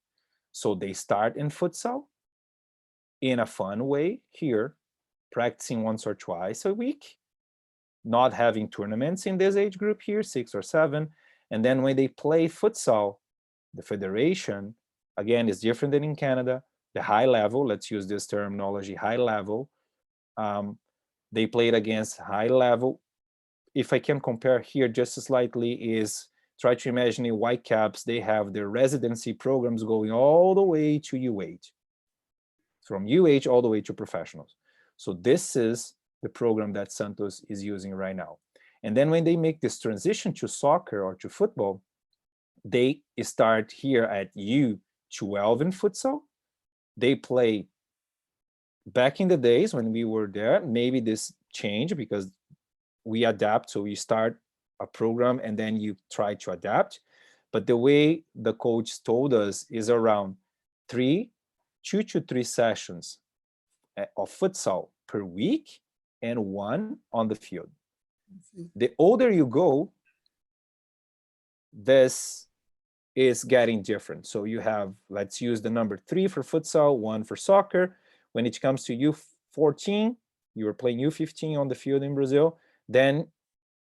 So they start in futsal in a fun way here, practicing once or twice a week, not having tournaments in this age group here, 6 or 7. And then when they play futsal, the federation, again, is different than in Canada. The high level, let's use this terminology, high level. They played against high level. If I can compare here just slightly is, try to imagine in Whitecaps, they have their residency programs going all the way to U8. From UH all the way to professionals. So this is the program that Santos is using right now. And then when they make this transition to soccer or to football, they start here at U12 in futsal. They play, back in the days when we were there, maybe this changed because we adapt. So we start a program and then you try to adapt. But the way the coach told us is around 2 to 3 sessions of futsal per week and 1 on the field. The older you go, this is getting different. So you have, let's use the number 3 for futsal, 1 for soccer. When it comes to U14, you are playing U15 on the field in Brazil, then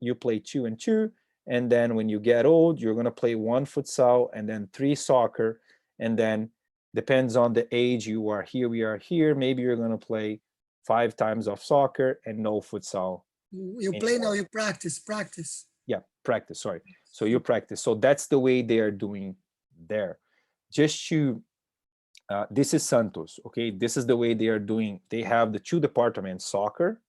you play 2 and 2. And then when you get old, you're going to play 1 futsal and then 3 soccer. And then depends on the age you are here, we are here. Maybe you're going to play 5 times of soccer and no futsal. You play now, you practice. Yeah, practice, sorry. So you practice. So that's the way they are doing there. Just to, this is Santos, okay? This is the way they are doing. They have the 2 departments, soccer,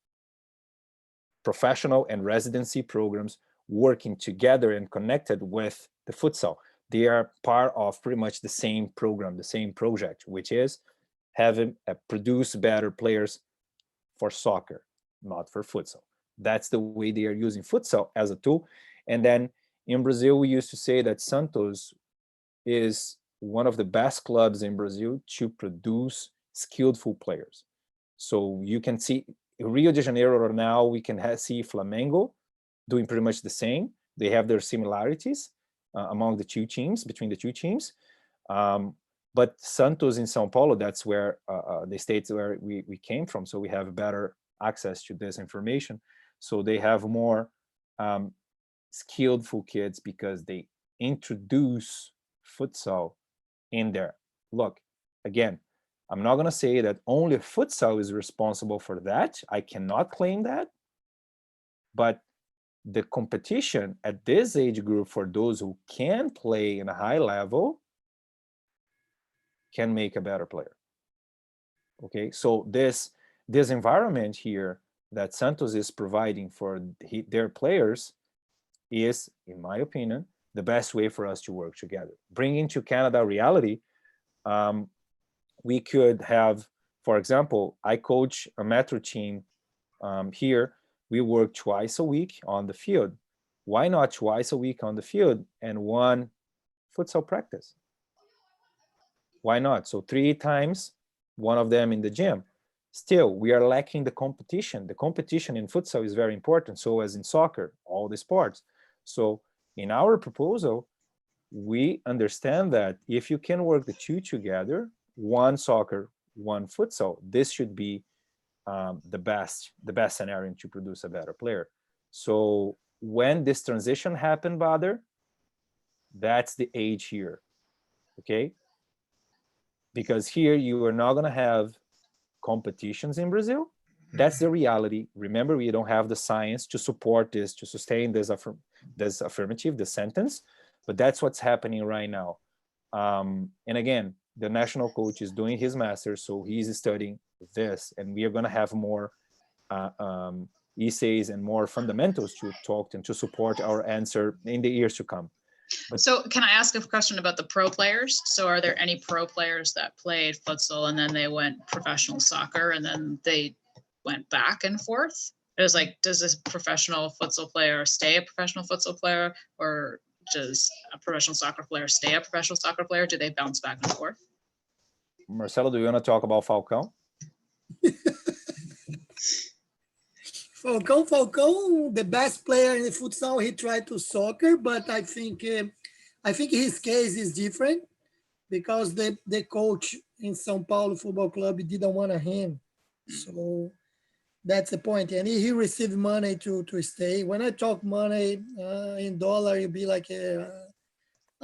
professional and residency programs working together and connected with the futsal. They are part of pretty much the same program, the same project, which is having produce better players for soccer, not for futsal. That's the way they are using futsal as a tool. And then in Brazil, we used to say that Santos is one of the best clubs in Brazil to produce skillful players. So you can see Rio de Janeiro now, we can see Flamengo doing pretty much the same. They have their similarities among the 2 teams, between the 2 teams. But Santos in São Paulo, that's where the states where we came from. So we have better access to this information. So they have more skillful kids because they introduce futsal in there. Look, again, I'm not going to say that only futsal is responsible for that. I cannot claim that. But the competition at this age group for those who can play in a high level can make a better player. Okay, so this environment here that Santos is providing for their players is, in my opinion, the best way for us to work together. Bringing to Canada reality, we could have, for example, I coach a metro team here. We work twice a week on the field. Why not twice a week on the field and 1 futsal practice? Why not? So 3 times, 1 of them in the gym. still we are lacking the competition. The competition in futsal is very important, so as in soccer, all the sports. So in our proposal, we understand that if you can work the two together, one soccer, one futsal, this should be the best scenario to produce a better player. So when this transition happened, Bader, that's the age here, okay? Because here you are not gonna have competitions in Brazil. That's the reality. Remember, we don't have the science to support this, to sustain this, this affirmative, the sentence, but that's what's happening right now. And again, the national coach is doing his master's, so he's studying this, and we are gonna have more essays and more fundamentals to talk and to support our answer in the years to come. But So can I ask a question about the pro players? So are there any pro players that played futsal and then they went professional soccer and then they went back and forth? It was like, does this professional futsal player stay a professional futsal player, or does a professional soccer player stay a professional soccer player? Do they bounce back and forth? Marcelo, do you want to talk about Falcão? Falcão, the best player in the futsal, he tried to soccer, but I think his case is different because the coach in São Paulo Football Club didn't want him. So that's the point. And he received money to stay. When I talk money in dollar, it'd be like a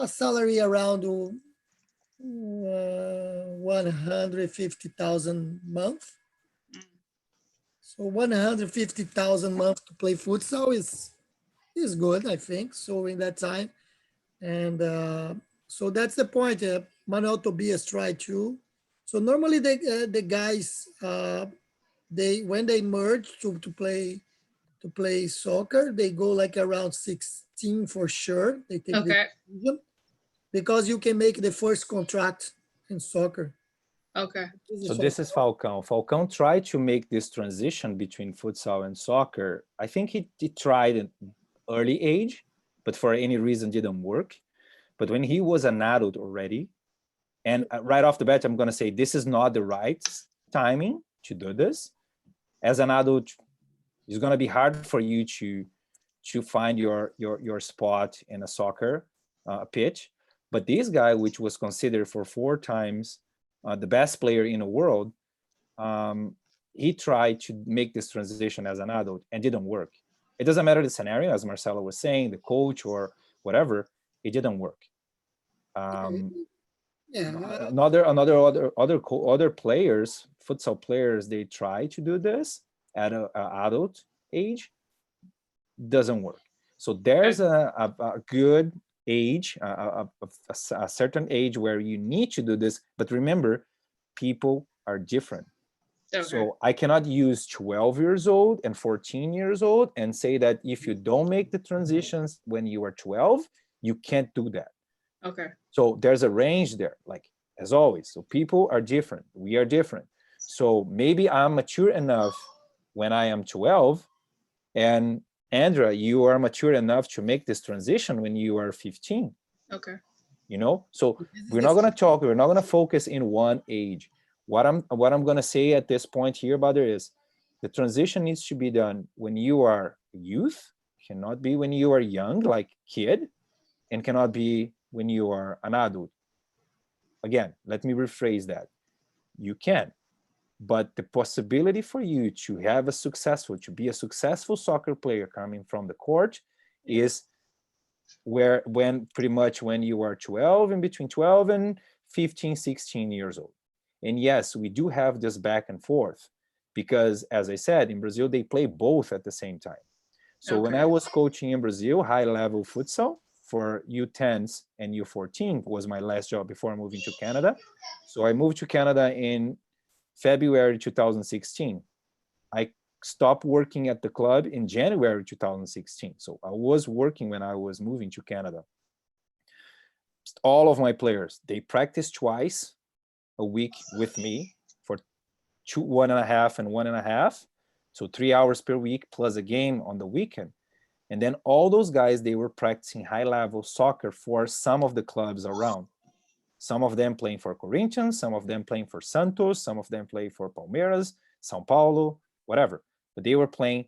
salary around 150,000 month. So 150,000 months to play futsal is good, I think. So in that time, and so that's the point. Manuel Tobias tried to. So normally the guys when they merge to play soccer, they go like around 16 for sure. They take Okay. the decision because you can make the first contract in soccer. Okay. So this is Falcão. Falcão tried to make this transition between futsal and soccer. I think he tried at early age, but for any reason didn't work. But when he was an adult already, and right off the bat, I'm going to say this is not the right timing to do this. As an adult, it's going to be hard for you to find your spot in a soccer pitch. But this guy, which was considered for 4 times the best player in the world, he tried to make this transition as an adult and didn't work. It doesn't matter the scenario, as Marcelo was saying, the coach or whatever, it didn't work. Other players, futsal players, they try to do this at an adult age, doesn't work. So there's a good age, a certain age where you need to do this, but remember, people are different. Okay. So I cannot use 12 years old and 14 years old and say that if you don't make the transitions when you are 12, you can't do that. Okay. So there's a range there, like as always. So people are different. We are different. So maybe I'm mature enough when I am 12, and Andrea, you are mature enough to make this transition when you are 15. Okay. You know, so we're not going to focus in one age. What I'm going to say at this point here, Bader, is the transition needs to be done when you are youth, cannot be when you are young, like kid, and cannot be when you are an adult. Again, let me rephrase that. You can, but the possibility for you to be a successful soccer player coming from the court is when you are 12, in between 12 and 15, 16 years old. And yes, we do have this back and forth because, as I said, in Brazil, they play both at the same time. So when I was coaching in Brazil, high level futsal for U10s and U14 was my last job before moving to Canada. So I moved to Canada in February 2016. I stopped working at the club in January 2016. So I was working when I was moving to Canada. All of my players, they practice twice a week with me for 1.5 and 1.5. So 3 hours per week plus a game on the weekend. And then all those guys, they were practicing high-level soccer for some of the clubs around. Some of them playing for Corinthians, some of them playing for Santos, some of them play for Palmeiras, Sao Paulo, whatever. But they were playing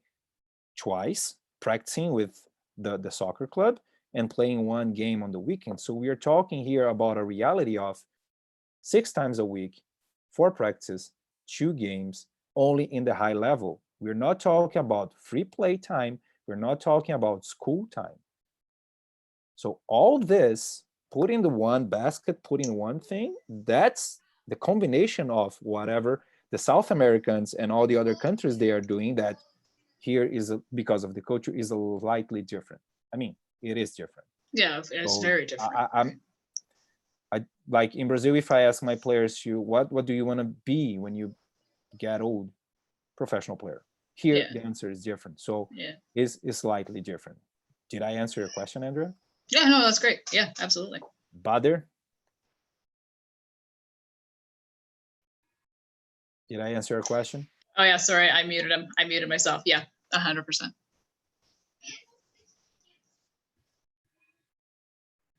twice, practicing with the soccer club and playing one game on the weekend. So we are talking here about a reality of 6 times a week, 4 practices, 2 games, only in the high level. We're not talking about free play time. We're not talking about school time. So all this, put in the one basket, put in one thing, that's the combination of whatever the South Americans and all the other countries they are doing that here is because of the culture is slightly different. I mean, it is different. Yeah, it's So very different. I like in Brazil, if I ask my players, what do you want to be when you get old? Professional player. Here, Yeah. the answer is different. So Yeah. is slightly different. Did I answer your question, Andrea? Yeah, no, that's great. Yeah, absolutely. Bader? Did I answer your question? Oh yeah, sorry, I muted him. I muted myself. Yeah, 100%.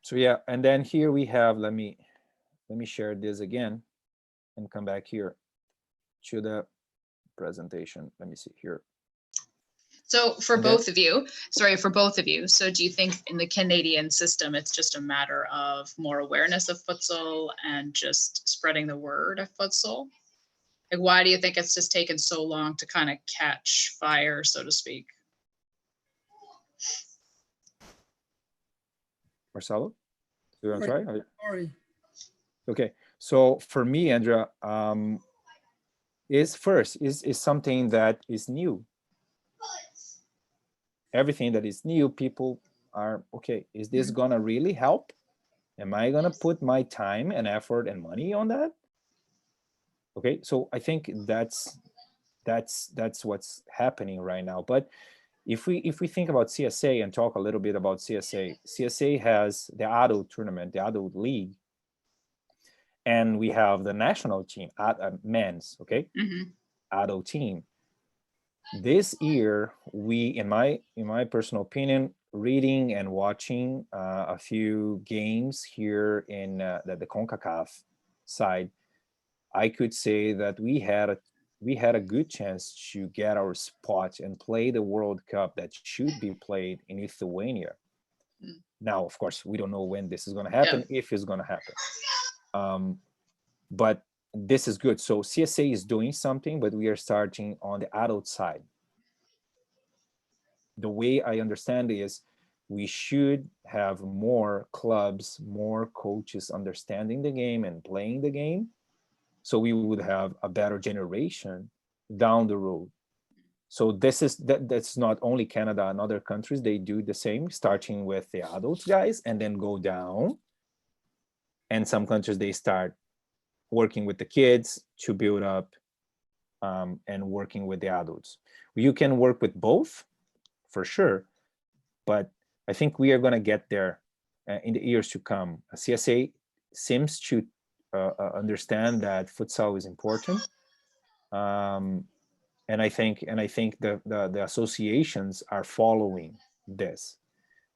So yeah, and then here we have, let me share this again and come back here to the presentation. Let me see here. So for And then- both of you, sorry, for both of you, so do you think in the Canadian system, it's just a matter of more awareness of futsal and just spreading the word of futsal? Like, why do you think it's just taken so long to kind of catch fire, so to speak? Marcelo, do you want to try? Sorry. Okay, so for me, Andrea, is something that is new. Everything that is new, people are, okay, is this gonna really help? Am I gonna put my time and effort and money on that? Okay, so I think that's what's happening right now. But if we think about CSA and talk a little bit about CSA has the adult tournament, the adult league, and we have the national team, men's, okay, adult team. This year, we, in my personal opinion, reading and watching a few games here in the CONCACAF side, I could say that we had a good chance to get our spot and play the World Cup that should be played in Lithuania. Now, of course, we don't know when this is going to happen, if it's going to happen. But this is good. So CSA is doing something, but we are starting on the adult side. The way I understand it is we should have more clubs, more coaches understanding the game and playing the game, so we would have a better generation down the road. So that's not only Canada and other countries, they do the same, starting with the adult guys and then go down. And some countries, they start working with the kids to build up and working with the adults. You can work with both for sure, but I think we are going to get there in the years to come. CSA seems to understand that futsal is important, and I think the associations are following this.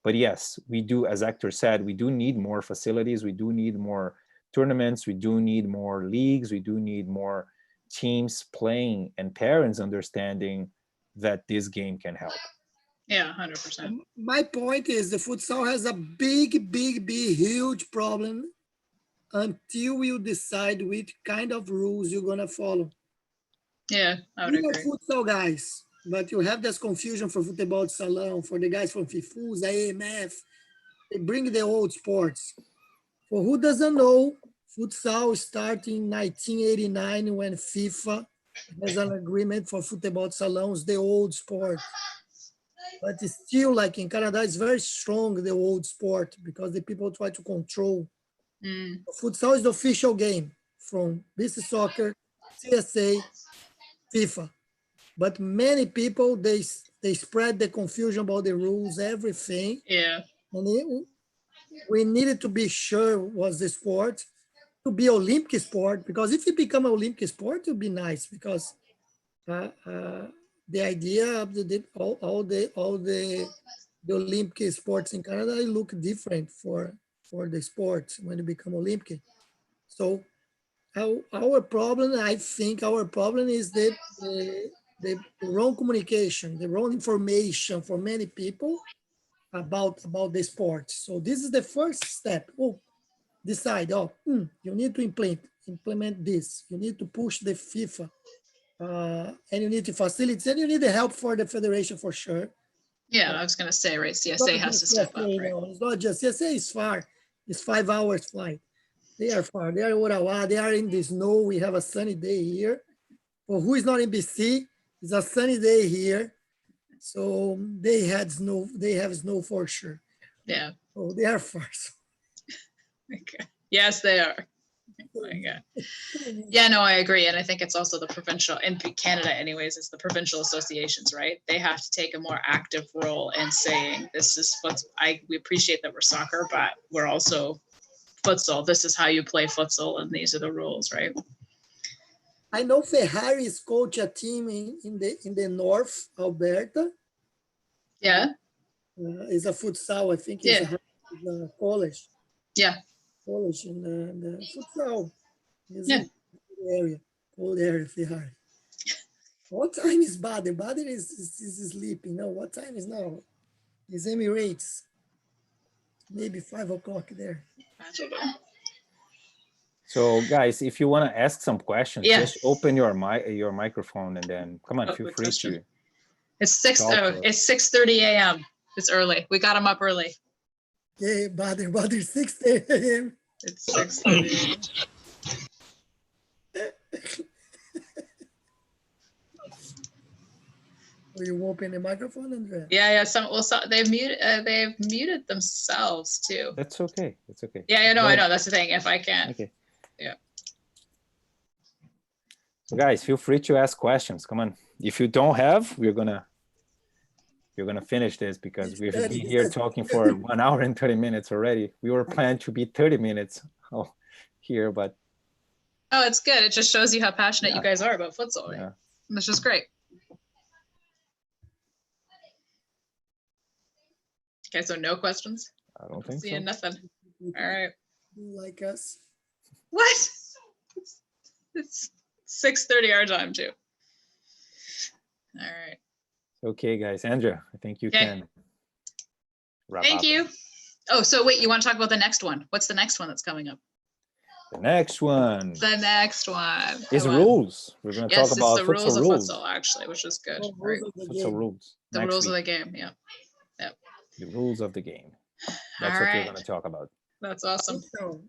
But yes, we do, as Hector said, we do need more facilities, we do need more tournaments, we do need more leagues, we do need more teams playing and parents understanding that this game can help. Yeah, 100%. My point is the futsal has a big, huge problem until you decide which kind of rules you're gonna follow. Yeah, I would We are agree. futsal guys, but you have this confusion for Futebol de Salão, for the guys from FIFUS, AMF. They bring the old sports. For who doesn't know, futsal started in 1989 when FIFA has an agreement for Futebol de Salões, the old sport. But it's still, like in Canada, it's very strong, the old sport, because the people try to control. Futsal is the official game from BC Soccer, CSA, FIFA. But many people, they spread the confusion about the rules, everything. Yeah. And we needed to be sure was the sport to be Olympic sport, because if it become an Olympic sport, it would be nice, because the idea of all the Olympic sports in Canada look different for the sports when it become Olympic. So our problem, I think our problem is that the wrong communication, the wrong information for many people about the sport. So this is the first step. Oh, decide, you need to implement this. You need to push the FIFA, and you need to facilitate, and you need the help for the federation for sure. Yeah, I was gonna say, right, It's CSA not has just to step up, CSA, right? no, it's not just CSA is far. It's 5 hours flight. They are far. They are Urawa. They are in the snow. We have a sunny day here. For who is not in BC, it's a sunny day here. So they had snow. They have snow for sure. Yeah. Oh, they are far. Okay. Yes, they are. Oh my God. Yeah, no, I agree. And I think it's also the provincial, in Canada anyways, it's the provincial associations, right? They have to take a more active role in saying, this is what we appreciate that we're soccer, but we're also futsal. This is how you play futsal, and these are the rules, right? I know Ferrari's coach a team in the North Alberta. Yeah. It's a futsal. I think Yeah. it's a college. Yeah. College in the futsal. Is Yeah. in the area. Cold area, Ferrari. What time is Bader? Bader is sleeping. No, what time is now? It's Emirates. Maybe 5 o'clock there. So guys, if you want to ask some questions, Yeah. just open your microphone and then come on, Oh, feel good free question. to. It's talk to us. it's 6:30 a.m. It's early. We got them up early. Okay, Bader, 6 a.m. It's 6:30. Will you open the microphone, Andrea? Yeah. They've muted themselves too. That's okay. That's okay. Yeah, I know. That's the thing. If I can't. Okay. Yeah. So guys, feel free to ask questions. Come on. If you don't have, we're gonna finish this because we've been here talking for 1 hour and 30 minutes already. We were planned to be 30 minutes here, but Oh, it's good. It just shows you how passionate you guys are about futsal, right? yeah. Which is great. Okay, so no questions. I don't think Seeing so. nothing. All right. Like us. What? It's 6:30 our time too. All right. Okay, guys. Andrea, I think you Okay. can wrap Thank up. you. Oh, so wait, you want to talk about the next one? What's the next one that's coming up? The next one The next one is rules. We're going to talk Yes, about it's the rules of rules. futsal, actually, which is good. Oh, Right. rules of the Futsal game. rules. The next rules of week. the game. Yeah. The rules of the game. That's All what we're right. going to talk about. That's awesome. So,